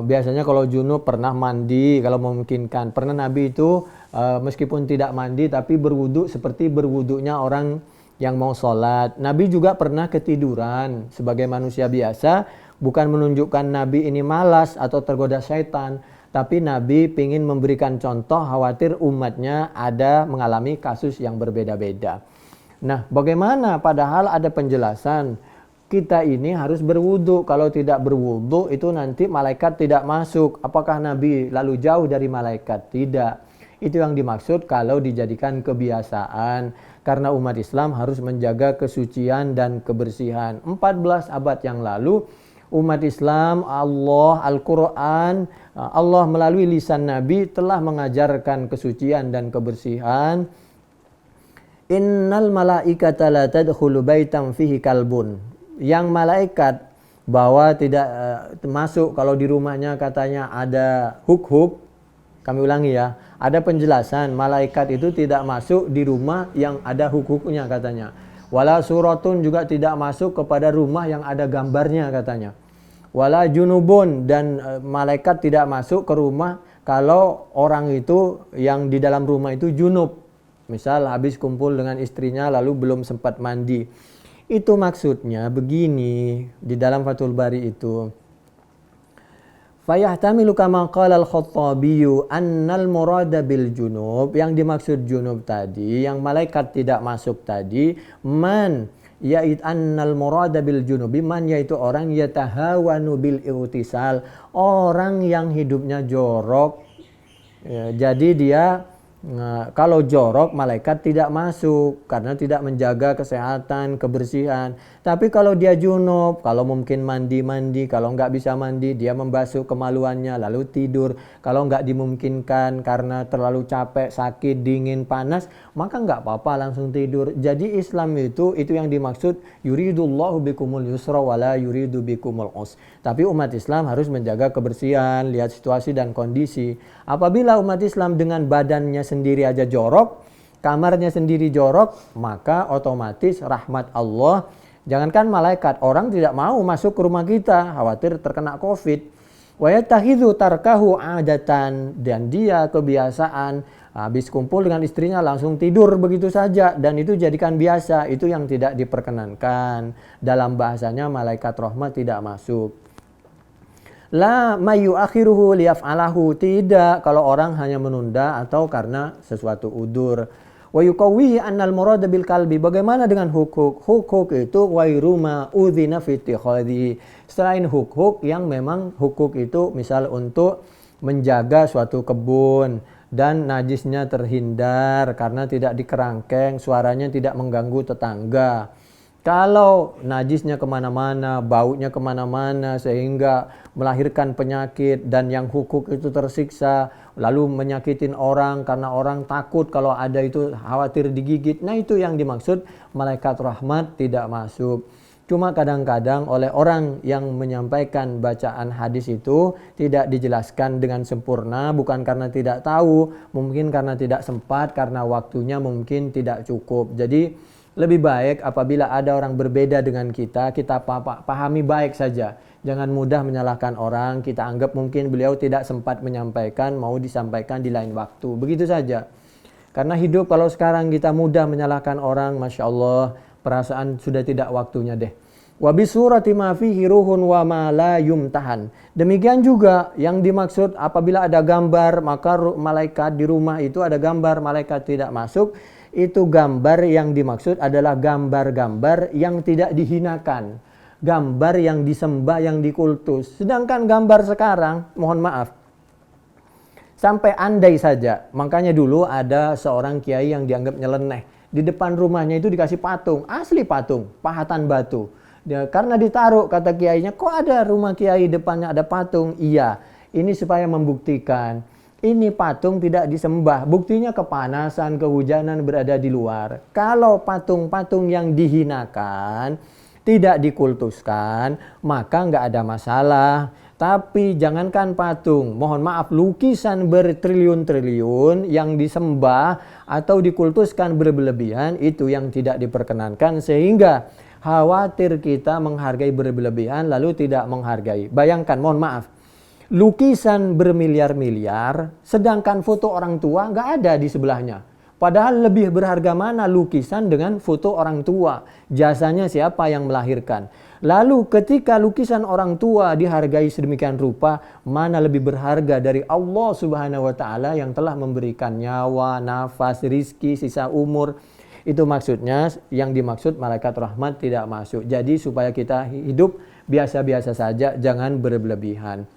biasanya kalau junub pernah mandi kalau memungkinkan. Pernah Nabi itu meskipun tidak mandi tapi berwudu seperti berwudunya orang yang mau sholat. Nabi juga pernah ketiduran sebagai manusia biasa, bukan menunjukkan Nabi ini malas atau tergoda syaitan, tapi Nabi ingin memberikan contoh, khawatir umatnya ada mengalami kasus yang berbeda-beda. Nah, bagaimana padahal ada penjelasan kita ini harus berwudu. Kalau tidak berwudu itu nanti malaikat tidak masuk. Apakah Nabi lalu jauh dari malaikat? Tidak. Itu yang dimaksud kalau dijadikan kebiasaan. Karena umat Islam harus menjaga kesucian dan kebersihan. 14 abad yang lalu umat Islam, Allah, Al-Quran, Allah melalui lisan Nabi telah mengajarkan kesucian dan kebersihan. Innal malaikata la tadkhulu baitan fihi kalbun. Yang malaikat bahwa tidak masuk kalau di rumahnya katanya ada huk-huk. Kami ulangi ya, ada penjelasan malaikat itu tidak masuk di rumah yang ada huk-huknya katanya. Wala suratun juga tidak masuk kepada rumah yang ada gambarnya katanya. Wala junubun, dan malaikat tidak masuk ke rumah kalau orang itu yang di dalam rumah itu junub. Misal habis kumpul dengan istrinya lalu belum sempat mandi. Itu maksudnya begini di dalam Fathul Bari itu. Fayahtamilu kama qala al-Khattabi annal murada bil junub, yang dimaksud junub tadi, yang malaikat tidak masuk tadi, man yait annal murada bil junubi, man yaitu orang yatahawanu bil irtisal, orang yang hidupnya jorok. Ya, jadi dia kalau jorok malaikat tidak masuk karena tidak menjaga kesehatan, kebersihan. Tapi kalau dia junub, kalau mungkin mandi, kalau nggak bisa mandi dia membasuh kemaluannya lalu tidur. Kalau nggak dimungkinkan karena terlalu capek, sakit, dingin, panas, maka nggak apa-apa langsung tidur. Jadi Islam itu yang dimaksud yuridullahu bikumul yusra wala yuridu bikumul us. Tapi umat Islam harus menjaga kebersihan, lihat situasi dan kondisi. Apabila umat Islam dengan badannya sendiri aja jorok, kamarnya sendiri jorok, maka otomatis rahmat Allah, jangankan malaikat, orang tidak mau masuk ke rumah kita, khawatir terkena COVID. Wa yatakhidhu tarkahu adatan, dan dia kebiasaan habis kumpul dengan istrinya langsung tidur begitu saja, dan itu jadikan biasa. Itu yang tidak diperkenankan. Dalam bahasanya malaikat rahmat tidak masuk. La mayu akhiruhu liyaf'alahu, tidak kalau orang hanya menunda atau karena sesuatu udur. Wa yuqawwi annal murada bil kalbi, bagaimana dengan hukuk? Hukuk itu ghairu ma udzina fi ittikhadhi, selain hukuk yang memang hukuk itu misal untuk menjaga suatu kebun dan najisnya terhindar karena tidak dikerangkeng, suaranya tidak mengganggu tetangga. Kalau najisnya kemana-mana, baunya kemana-mana sehingga melahirkan penyakit dan yang hukuk itu tersiksa, lalu menyakitin orang karena orang takut kalau ada itu khawatir digigit. Nah itu yang dimaksud malaikat rahmat tidak masuk. Cuma kadang-kadang oleh orang yang menyampaikan bacaan hadis itu tidak dijelaskan dengan sempurna, bukan karena tidak tahu, mungkin karena tidak sempat, karena waktunya mungkin tidak cukup. Jadi lebih baik apabila ada orang berbeda dengan kita pahami baik saja. Jangan mudah menyalahkan orang, kita anggap mungkin beliau tidak sempat menyampaikan, mau disampaikan di lain waktu. Begitu saja. Karena hidup kalau sekarang kita mudah menyalahkan orang, Masya Allah, perasaan sudah tidak waktunya deh. Wa bisurati ma fihi ruhun wa ma la yumtahan. Demikian juga yang dimaksud apabila ada gambar, maka malaikat di rumah itu ada gambar, malaikat tidak masuk. Itu gambar yang dimaksud adalah gambar-gambar yang tidak dihinakan. Gambar yang disembah, yang dikultus. Sedangkan gambar sekarang, mohon maaf, sampai andai saja, makanya dulu ada seorang kiai yang dianggap nyeleneh. Di depan rumahnya itu dikasih patung, asli patung, pahatan batu. Karena ditaruh, kata kiainya, kok ada rumah kiai depannya ada patung? Iya, ini supaya membuktikan, ini patung tidak disembah. Buktinya kepanasan, kehujanan berada di luar. Kalau patung-patung yang dihinakan, tidak dikultuskan, maka nggak ada masalah. Tapi jangankan patung, mohon maaf, lukisan bertriliun-triliun yang disembah atau dikultuskan berlebihan, itu yang tidak diperkenankan, sehingga khawatir kita menghargai berlebihan lalu tidak menghargai. Bayangkan, mohon maaf, lukisan bermiliar-miliar, sedangkan foto orang tua nggak ada di sebelahnya. Padahal lebih berharga mana lukisan dengan foto orang tua? Jasanya siapa yang melahirkan? Lalu ketika lukisan orang tua dihargai sedemikian rupa, mana lebih berharga dari Allah Subhanahu wa taala yang telah memberikan nyawa, nafas, rizki, sisa umur? Itu maksudnya, yang dimaksud malaikat rahmat tidak masuk. Jadi supaya kita hidup biasa-biasa saja, jangan berlebihan.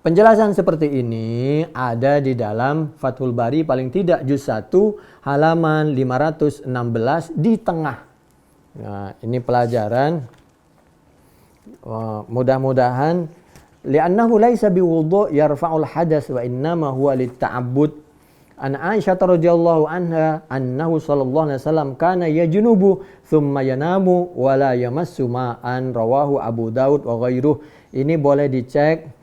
Penjelasan seperti ini ada di dalam Fathul Bari, paling tidak juz 1 halaman 516 di tengah. Nah, ini pelajaran. Mudah-mudahan li'annahu laisa biwudu' yarfa'ul hadas wa innama huwa litta'abbud. An Aisyah radhiyallahu anha annahu sallallahu alaihi wasallam kana yajunubu thumma yanamu wa la yamassu ma'an, rawahu Abu Daud wa ghairuh. Ini boleh dicek.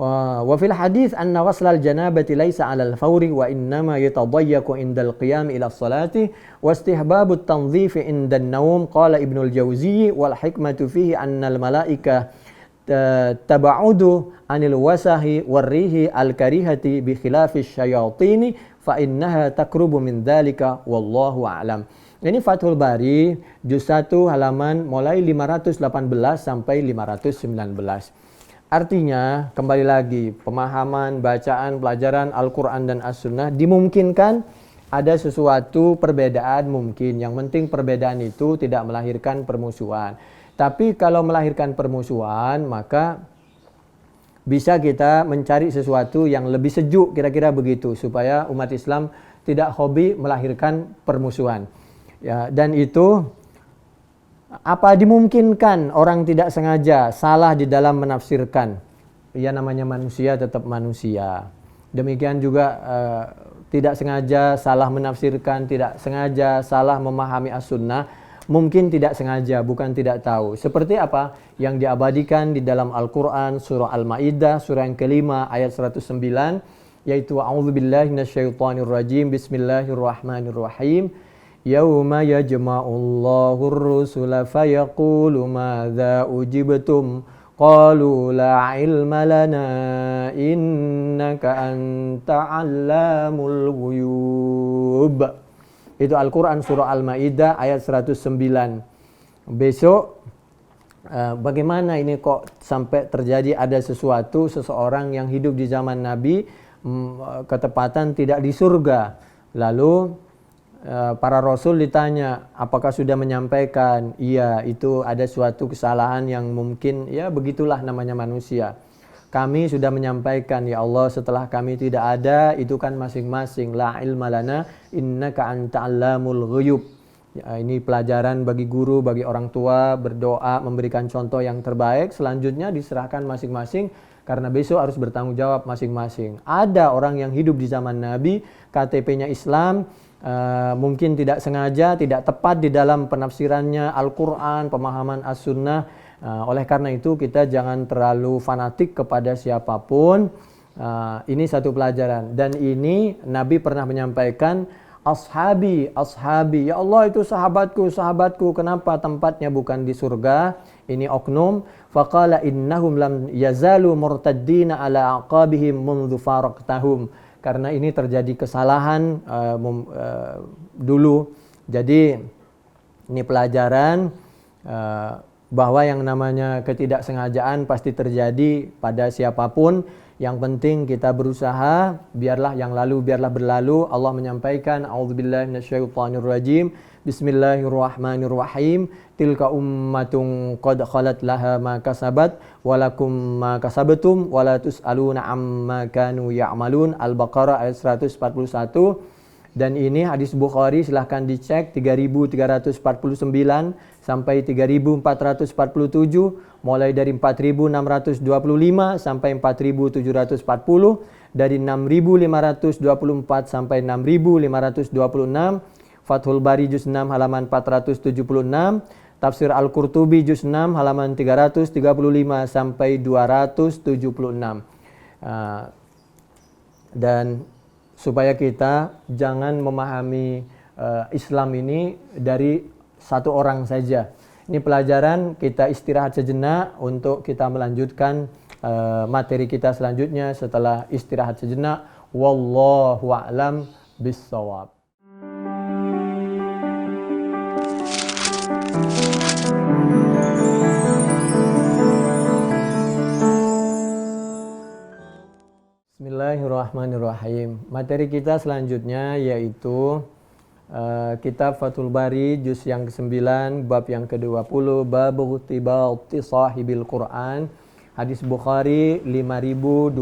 Wa fil hadits anna ghuslal janabati laysa 'alal fawri wa innama yatadayyaqu indal qiyam ila sholati wa istihbabut tandhif indan naum. Qala Ibnul Jauzi wal hikmatu fihi annal malaika tabaudu anil wasahi warrihi al karihati bi khilafis syayatini fa innaha takrubu min dzalika wallahu a'lam. Ini Fathul Bari juz 1 halaman mulai 518 sampai 519. Artinya, kembali lagi, pemahaman, bacaan, pelajaran Al-Quran dan As-Sunnah dimungkinkan ada sesuatu perbedaan mungkin. Yang penting perbedaan itu tidak melahirkan permusuhan. Tapi kalau melahirkan permusuhan, maka bisa kita mencari sesuatu yang lebih sejuk, kira-kira begitu. Supaya umat Islam tidak hobi melahirkan permusuhan. Ya, dan itu apa dimungkinkan orang tidak sengaja salah di dalam menafsirkan? Ya, namanya manusia tetap manusia. Demikian juga tidak sengaja salah menafsirkan, tidak sengaja salah memahami as-sunnah. Mungkin tidak sengaja, bukan tidak tahu. Seperti apa yang diabadikan di dalam Al-Quran surah Al-Ma'idah surah yang kelima ayat 109, yaitu a'udzubillahi minasyaitonirrajim, bismillahirrahmanirrahim. Yauma yajma'ullahu ar-rusula fayaqulu madza ujibtum qalu la ilma lana innaka anta 'allamul ghuyub. Itu Al-Quran surah Al-Ma'idah ayat 109. Besok bagaimana ini kok sampai terjadi ada sesuatu, seseorang yang hidup di zaman Nabi ketepatan tidak di surga. Lalu para rasul ditanya, apakah sudah menyampaikan? Iya, itu ada suatu kesalahan yang mungkin, ya begitulah namanya manusia. Kami sudah menyampaikan, ya Allah, setelah kami tidak ada, itu kan masing-masing. La ilma lana innaka anta 'allamul ghuyub. Ini pelajaran bagi guru, bagi orang tua, berdoa, memberikan contoh yang terbaik. Selanjutnya diserahkan masing-masing karena besok harus bertanggung jawab masing-masing. Ada orang yang hidup di zaman Nabi, KTP-nya Islam, mungkin tidak sengaja, tidak tepat di dalam penafsirannya Al-Quran, pemahaman As-Sunnah. Oleh karena itu kita jangan terlalu fanatik kepada siapapun. Ini satu pelajaran. Dan ini Nabi pernah menyampaikan, ashabi, ashabi, ya Allah itu sahabatku, sahabatku. Kenapa tempatnya bukan di surga? Ini oknum. Faqala innahum lam yazalu murtaddina ala aqabihim mundhu faraqtahum. Karena ini terjadi kesalahan dulu. Jadi ini pelajaran bahwa yang namanya ketidaksengajaan pasti terjadi pada siapapun. Yang penting kita berusaha, biarlah yang lalu biarlah berlalu. Allah menyampaikan, a'udzubillahi minasyaitonirrajim, bismillahirrahmanirrahim, tilka ummatun qad khalat laha ma kasabat walakum ma kasabtum wala tus'aluna amma kanu ya'malun. Al-Baqarah ayat 141. Dan ini hadis Bukhari, silahkan dicek, 3349 sampai 3447, mulai dari 4625 sampai 4740, dari 6524 sampai 6526, Fathul Bari juz 6 halaman 476, Tafsir Al-Qurtubi juz 6 halaman 335 sampai 276. Dan supaya kita jangan memahami Islam ini dari satu orang saja. Ini pelajaran, kita istirahat sejenak untuk kita melanjutkan materi kita selanjutnya setelah istirahat sejenak. Wallahu a'lam bissawab. Bismillahirrahmanirrahim. Materi kita selanjutnya yaitu kitab Fathul Bari juz yang ke-9 bab yang ke-20, bab tibati sahibil Quran. Hadis Bukhari 5025.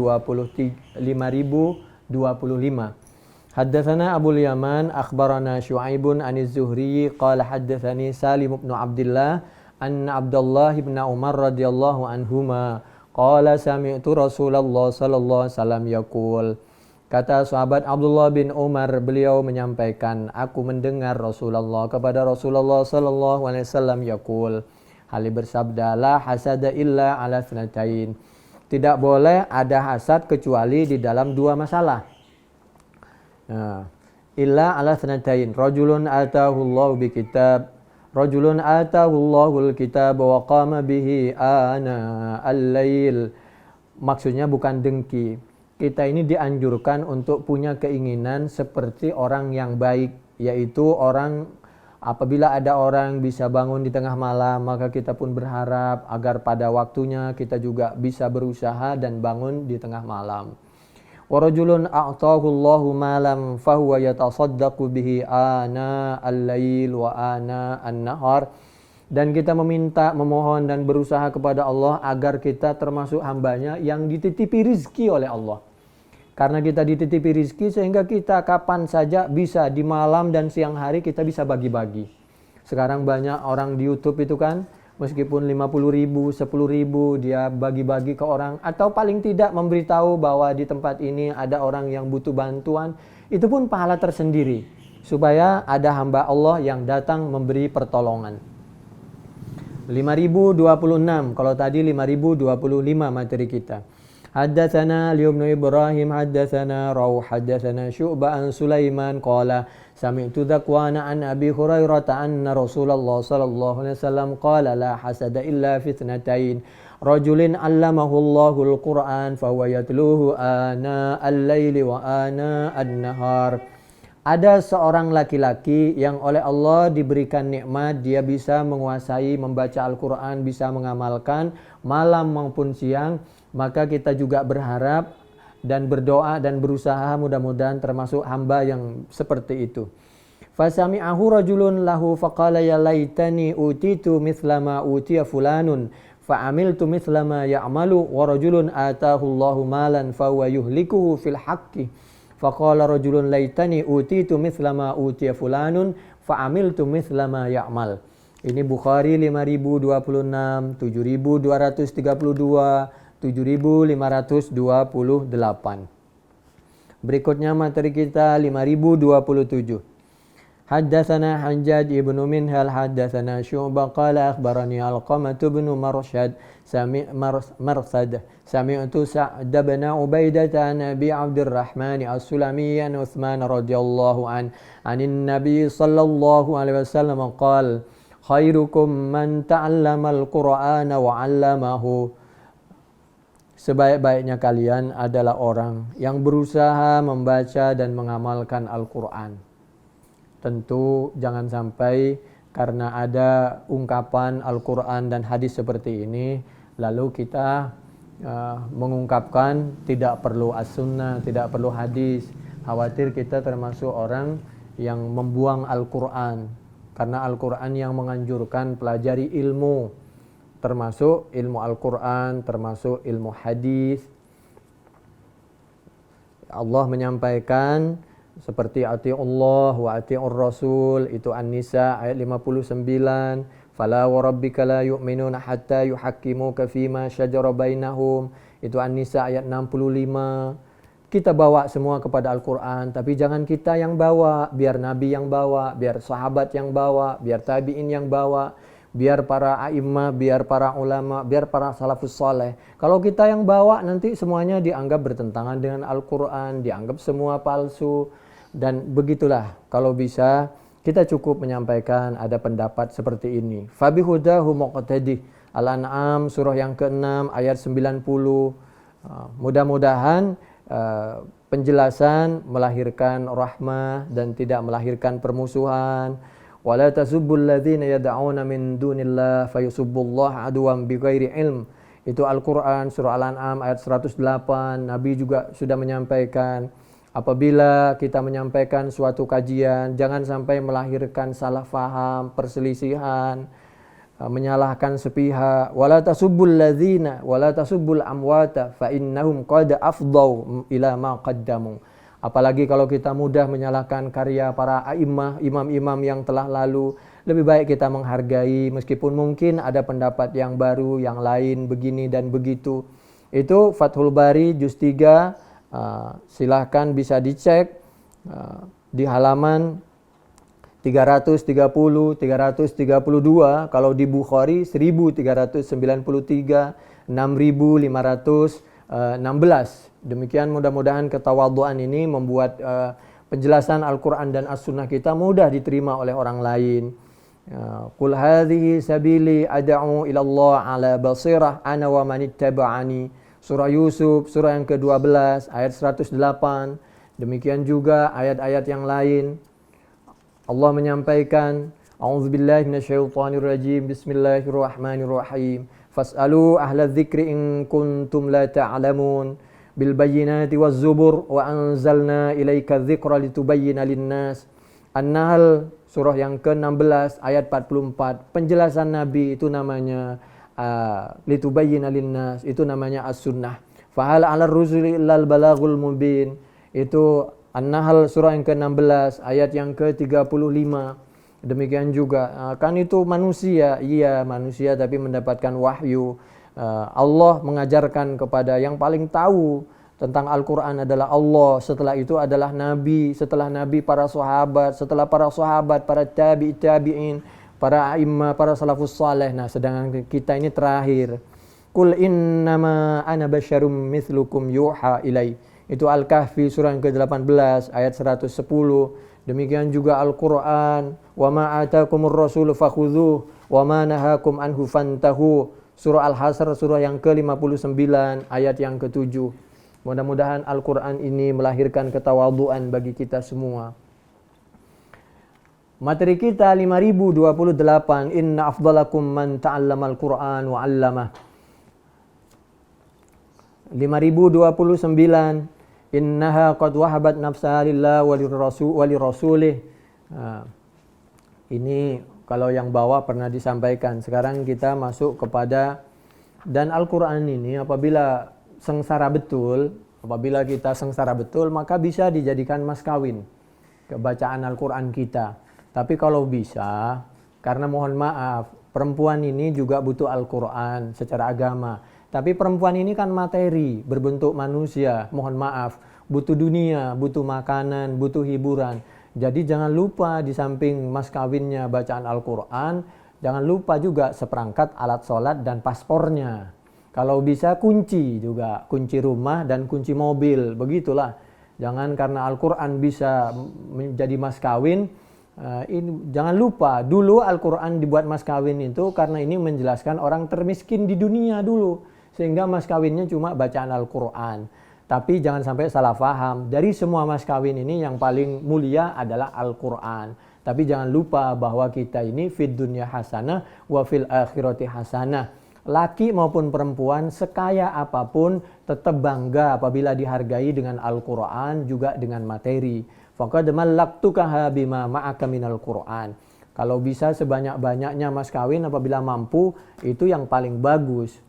Haddatsana Abul Yaman akhbarana Syu'aibun aniz Zuhri qala haddatsani Salim bin Abdullah anna Abdullah bin Umar radhiyallahu anhuma qala sami'tu Rasulullah sallallahu alaihi wasallam yaqul. Kata sahabat Abdullah bin Umar, beliau menyampaikan, aku mendengar Rasulullah kepada Rasulullah sallallahu alaihi wasallam yaqul, hali bersabda, la hasada illa ala tsnatain. Tidak boleh ada hasad kecuali di dalam dua masalah. Illa ala tsnatain. Rajulun atahu Allah bi kitab, rajulun atahu Allahul kitab wa qama bihi ana al-lail. Maksudnya bukan dengki. Kita ini dianjurkan untuk punya keinginan seperti orang yang baik, yaitu orang, apabila ada orang bisa bangun di tengah malam, maka kita pun berharap agar pada waktunya kita juga bisa berusaha dan bangun di tengah malam. Wa rajulun a'tahu Allahu malam fahuwa yatasaddaqu bihi ana al-lail wa ana an-nahar. Dan kita meminta, memohon dan berusaha kepada Allah agar kita termasuk hambanya yang dititipi rizki oleh Allah. Karena kita dititipi rizki sehingga kita kapan saja bisa, di malam dan siang hari kita bisa bagi-bagi. Sekarang banyak orang di YouTube itu kan, meskipun 50.000, 10.000 dia bagi-bagi ke orang, atau paling tidak memberitahu bahwa di tempat ini ada orang yang butuh bantuan, itu pun pahala tersendiri. Supaya ada hamba Allah yang datang memberi pertolongan. 5026, kalau tadi 5025 materi kita. Haddatsana Ali bin Ibrahim haddatsana Rauh haddatsana Syu'bah an Sulaiman qala sami'tu Dzakwana an Abi Hurairah anna Rasulullah sallallahu alaihi wasallam qala la hasada illa fitnatain rajulin 'allamahu Allahul Qur'an fa huwa yatluhu ana al-laili wa ana an-nahar. Ada seorang laki-laki yang oleh Allah diberikan nikmat, dia bisa menguasai membaca Al-Quran, bisa mengamalkan malam maupun siang. Maka kita juga berharap dan berdoa dan berusaha mudah-mudahan termasuk hamba yang seperti itu. Fasami'ahu rajulun lahu faqala ya laitani utitu mithla ma utiya fulanun fa'amiltu mithla ma ya'malu wa rajulun atahu Allahu malan fa huwa yuhlikuhu fil haqqi. Faqala rajulun laitani utitu mithla ma utiya fulanun fa'amiltu mithla ma ya'mal. Ini Bukhari 5026, 7232, 7528. Berikutnya materi kita 5027. Haddatsana Hajjaj ibnu Minhal haddatsana Syu'bah qala akhbarani Alqamah ibnu Marshad sami'tu Sa'd bin Ubaidah an Abi Abdurrahman As-Sulami an Utsman radhiyallahu anin Nabi sallallahu alaihi wasallam qala khairukum man ta'allamal Qur'ana wa 'allamahu. Sebaik-baiknya kalian adalah orang yang berusaha membaca dan mengamalkan Al-Qur'an. Tentu jangan sampai karena ada ungkapan Al-Quran dan hadis seperti ini, lalu kita mengungkapkan tidak perlu as-sunnah, tidak perlu hadis. Khawatir kita termasuk orang yang membuang Al-Quran. Karena Al-Quran yang menganjurkan pelajari ilmu, termasuk ilmu Al-Quran, termasuk ilmu hadis. Allah menyampaikan seperti ati'ullah wa ati'ur rasul, itu An-Nisa ayat 59. Fala wa rabbika la yu'minuna hatta yuhakkimuka fima syajara bainahum, itu An-Nisa ayat 65. Kita bawa semua kepada Al-Quran, tapi jangan kita yang bawa, biar Nabi yang bawa, biar sahabat yang bawa, biar tabi'in yang bawa, biar para a'immah, biar para ulama, biar para salafus saleh. Kalau kita yang bawa, nanti semuanya dianggap bertentangan dengan Al-Quran, dianggap semua palsu. Dan begitulah, kalau bisa kita cukup menyampaikan ada pendapat seperti ini. Fabihudahu muqtadi. Al-An'am surah yang ke-6 ayat 90. Mudah-mudahan penjelasan melahirkan rahmah dan tidak melahirkan permusuhan. Wala tasubbul ladzina yad'una min dunillah fayusubbullaha aduwwan bighairi ilm. Itu Al-Qur'an surah Al-An'am ayat 108. Nabi juga sudah menyampaikan, apabila kita menyampaikan suatu kajian, jangan sampai melahirkan salah faham, perselisihan, menyalahkan sepihak. Wala tasubbul ladzina wala tasubbul amwata fa innahum qad afdau ila ma qaddamu. Apalagi kalau kita mudah menyalahkan karya para a'immah, imam-imam yang telah lalu. Lebih baik kita menghargai meskipun mungkin ada pendapat yang baru, yang lain begini dan begitu. Itu Fathul Bari juz 3. Silahkan bisa dicek di halaman 330, 332. Kalau di Bukhari 1393, 6516. Demikian, mudah-mudahan ketawadhuan ini membuat penjelasan Al-Quran dan As-Sunnah kita mudah diterima oleh orang lain. Qul hadhihi sabili ad'u ila Allah ala basirah ana wa man ittaba'ani. Surah Yusuf, surah yang ke-12, ayat 108. Demikian juga ayat-ayat yang lain. Allah menyampaikan, A'udzubillahi minasyaitonirrajim, Bismillahirrahmanirrahim. Fas'alu ahla dzikri in kuntum la ta'lamun. Bil bayyinati waz zubur wa anzalna ilaika dzikra litubayyana lin-nas. An-Nahl, surah yang ke-16, ayat 44. Penjelasan Nabi itu namanya litubayyina linnas, itu namanya as-sunnah. Fahal 'alar rusuli illal balaghul mubin, itu An-Nahl surah yang ke-16 ayat yang ke-35. Demikian juga kan itu manusia, iya manusia tapi mendapatkan wahyu. Allah mengajarkan kepada yang paling tahu tentang Al-Quran adalah Allah, setelah itu adalah Nabi, setelah Nabi para sahabat, setelah para sahabat para tabi'in, para a'immah, para salafus saleh. Nah, sedangkan kita ini terakhir. Qul innama ana basyarum mithlukum yuha ilai. Itu Al-Kahfi surah yang ke-18 ayat 110. Demikian juga Al-Quran. Wa ma atakumur rasulu fakhudhuh wa ma nahakum anhu fantahu. Surah Al-Hasr surah yang ke-59 ayat yang ke-7. Mudah-mudahan Al-Quran ini melahirkan ketawadhuan bagi kita semua. Materi kita 5028, inna afdalakum man ta'allamal Qur'an wa 'allamah. 5029, innaha qad wahabat nafsaha lillah wa lirasulih. Ini kalau yang bawah pernah disampaikan. Sekarang kita masuk kepada, dan Al-Quran ini apabila kita sengsara betul, maka bisa dijadikan mas kawin kebacaan Al-Quran kita. Tapi kalau bisa, karena mohon maaf, perempuan ini juga butuh Al-Quran secara agama. Tapi perempuan ini kan materi, berbentuk manusia, mohon maaf, butuh dunia, butuh makanan, butuh hiburan. Jadi jangan lupa di samping mas kawinnya bacaan Al-Quran, jangan lupa juga seperangkat alat sholat dan paspornya. Kalau bisa kunci juga, kunci rumah dan kunci mobil, begitulah. Jangan karena Al-Quran bisa menjadi mas kawin, jangan lupa dulu Al-Quran dibuat mas kawin itu karena ini menjelaskan orang termiskin di dunia dulu. Sehingga mas kawinnya cuma bacaan Al-Quran. Tapi jangan sampai salah faham. Dari semua mas kawin ini yang paling mulia adalah Al-Quran. Tapi jangan lupa bahwa kita ini fid dunya hasanah wa fil akhirati hasanah. Laki maupun perempuan sekaya apapun tetap bangga apabila dihargai dengan Al-Quran juga dengan materi. Faqad mallaktukaha bima ma'aka minal Quran. Kalau bisa sebanyak-banyaknya mas kawin apabila mampu, itu yang paling bagus.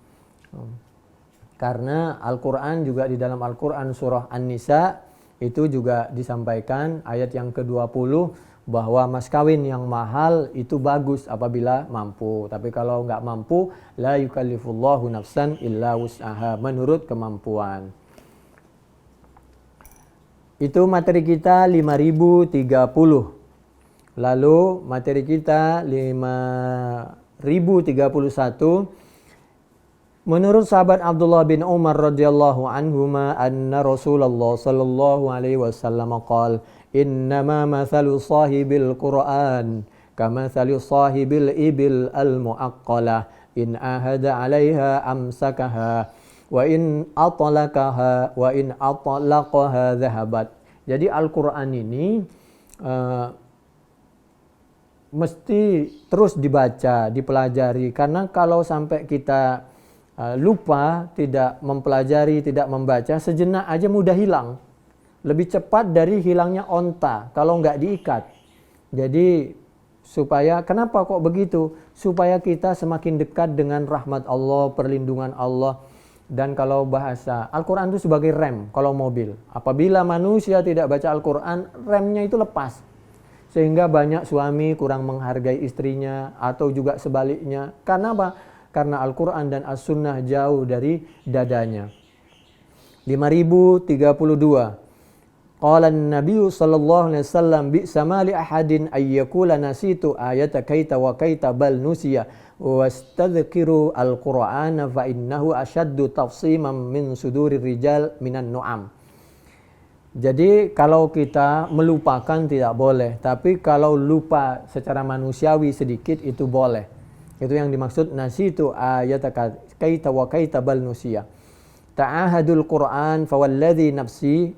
Karena Al-Quran juga di dalam Al-Quran surah An-Nisa itu juga disampaikan ayat yang ke-20 bahwa mas kawin yang mahal itu bagus apabila mampu. Tapi kalau nggak mampu, la yukallifullahu nafsan illa wus'aha, menurut kemampuan. Itu materi kita 5030. Lalu materi kita 5031. Menurut sahabat Abdullah bin Umar radhiyallahu anhuma anna Rasulullah sallallahu alaihi wasallam qala innama mathalu sahibil Qur'an kamathali sahibil ibil al-mu'aqqalah in ahada 'alaiha amsakaha wa in atlaqaha dhahabat. Jadi Al-Qur'an ini mesti terus dibaca, dipelajari, karena kalau sampai kita lupa, tidak mempelajari, tidak membaca, sejenak aja mudah hilang. Lebih cepat dari hilangnya onta kalau nggak diikat. Jadi supaya, kenapa kok begitu? Supaya kita semakin dekat dengan rahmat Allah, perlindungan Allah. Dan kalau bahasa Al-Quran itu sebagai rem kalau mobil. Apabila manusia tidak baca Al-Quran, remnya itu lepas. Sehingga banyak suami kurang menghargai istrinya atau juga sebaliknya. Karena apa? Karena Al-Quran dan As-Sunnah jauh dari dadanya. 5032. Qala an-nabiy sallallahu alaihi wasallam bi'sa ma li ahadin ay yaqula nasitu ayata kaita wa kaita bal nusiya wastadhkiru al-Qur'ana fa innahu ashaddu tafsiman min sudurir rijal minan nu'am. Jadi kalau kita melupakan tidak boleh, tapi kalau lupa secara manusiawi sedikit itu boleh. Itu yang dimaksud nasitu ayataka kaita wa kaita bal nusiya. Ta'ahadul Qur'an fawalladhi nafsi.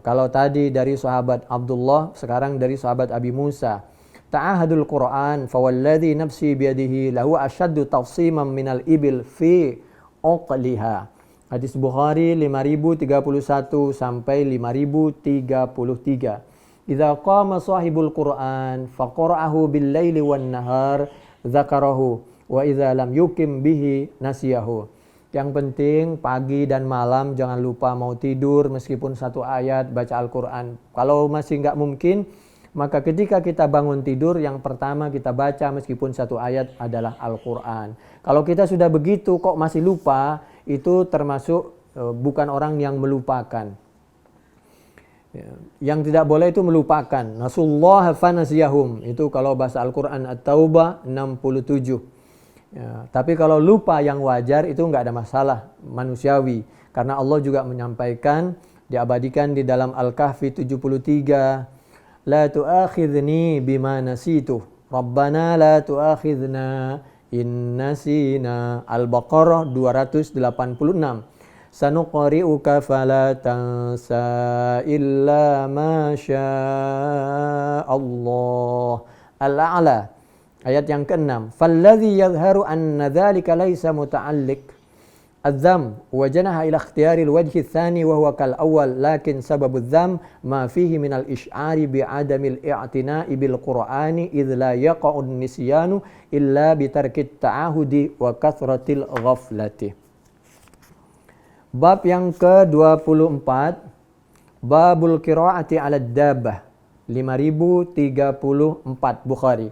Kalau tadi dari sahabat Abdullah, sekarang dari sahabat Abi Musa. Ta'ahadul Qur'an fawalladhi nafsi biyadihi lahu ashaddu tafsiman minal ibil fi uqliha. Hadis Bukhari 5031 sampai 5033. Idza qama sahibul Qur'an faqara'ahu bil laili wan nahar zakarahu wa idza lam yukim bihi nasiyahu. Yang penting pagi dan malam jangan lupa mau tidur meskipun satu ayat baca Al-Quran. Kalau masih nggak mungkin, maka ketika kita bangun tidur yang pertama kita baca meskipun satu ayat adalah Al-Quran. Kalau kita sudah begitu kok masih lupa, itu termasuk bukan orang yang melupakan. Yang tidak boleh itu melupakan. Nasullah fanasiyahum. Itu kalau bahasa Al-Quran At-Taubah 67. Tapi kalau lupa yang wajar itu enggak ada masalah, manusiawi. Karena Allah juga menyampaikan, diabadikan di dalam Al-Kahfi 73. La tu'akhidni bima nasitu. Rabbana la tu'akhidna in nasina. Al-Baqarah 286. Sanuqri'uka fala tansa illa ma syaa Allah. Al-A'la ayat yang ke-6. Falladhi yadhharu anna dhalika laysa muta'alliq الذم وجنح إلى اختيار الوجه الثاني وهو كالأول لكن سبب الذم ما فيه من الإشعار بعدم الاعتناء بالقرآن إذ لا يقع النسيان إلا بترك التعاهد وكثرة الغفلة. Bab yang ke-24, Babul Qiraati 'ala Dabbah 5034 Bukhari.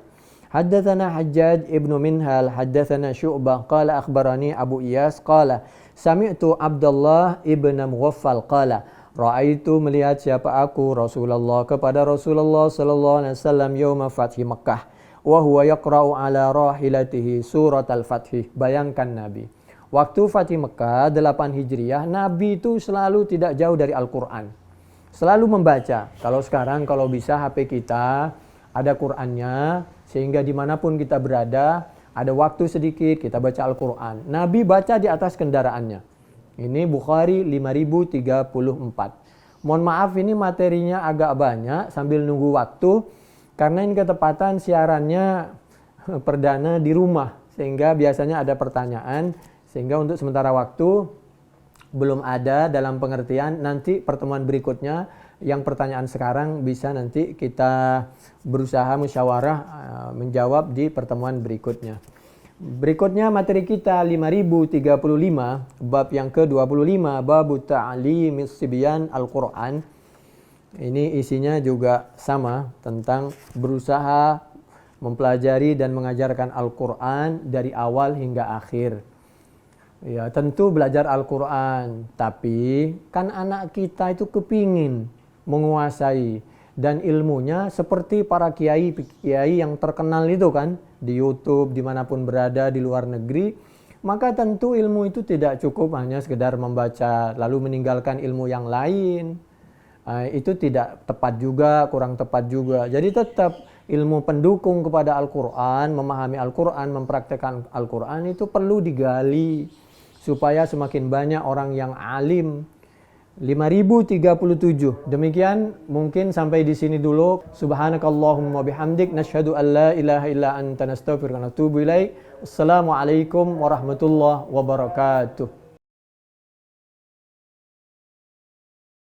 Haddatsana Hajjaj ibnu Minhal haddatsana Syu'bah qala akhbarani Abu Iyas qala sami'tu Abdullah ibn Mughaffal qala ra'aitu melihat siapa aku Rasulullah kepada Rasulullah sallallahu alaihi wasallam yauma fathi Makkah wa huwa yaqra'u ala rahilatihi surat al-Fath. Bayangkan Nabi waktu Fatih Mekah 8 Hijriah, Nabi itu selalu tidak jauh dari Al-Quran. Selalu membaca. Kalau sekarang, kalau bisa HP kita ada Qurannya, sehingga dimanapun kita berada, ada waktu sedikit kita baca Al-Quran. Nabi baca di atas kendaraannya. Ini Bukhari 5034. Mohon maaf ini materinya agak banyak sambil nunggu waktu, karena ini ketepatan siarannya perdana di rumah, sehingga biasanya ada pertanyaan. Sehingga untuk sementara waktu belum ada dalam pengertian nanti pertemuan berikutnya yang pertanyaan sekarang bisa nanti kita berusaha musyawarah menjawab di pertemuan berikutnya. Berikutnya materi kita 5035 bab yang ke-25 bab ta'limis sibyan Al-Qur'an. Ini isinya juga sama tentang berusaha mempelajari dan mengajarkan Al-Qur'an dari awal hingga akhir. Ya, tentu belajar Al-Quran, tapi kan anak kita itu kepingin menguasai dan ilmunya seperti para kiai yang terkenal itu kan, di YouTube, dimanapun berada di luar negeri, maka tentu ilmu itu tidak cukup hanya sekedar membaca lalu meninggalkan ilmu yang lain. Itu tidak tepat juga, kurang tepat juga. Jadi tetap ilmu pendukung kepada Al-Quran, memahami Al-Quran, mempraktekkan Al-Quran itu perlu digali supaya semakin banyak orang yang alim. 5037. Demikian mungkin sampai di sini dulu. Subhanakallahumma bihamdik nasyhadu an la ilaha illa anta nastaghfiruka wa natubu ilaik. Assalamualaikum warahmatullahi wabarakatuh.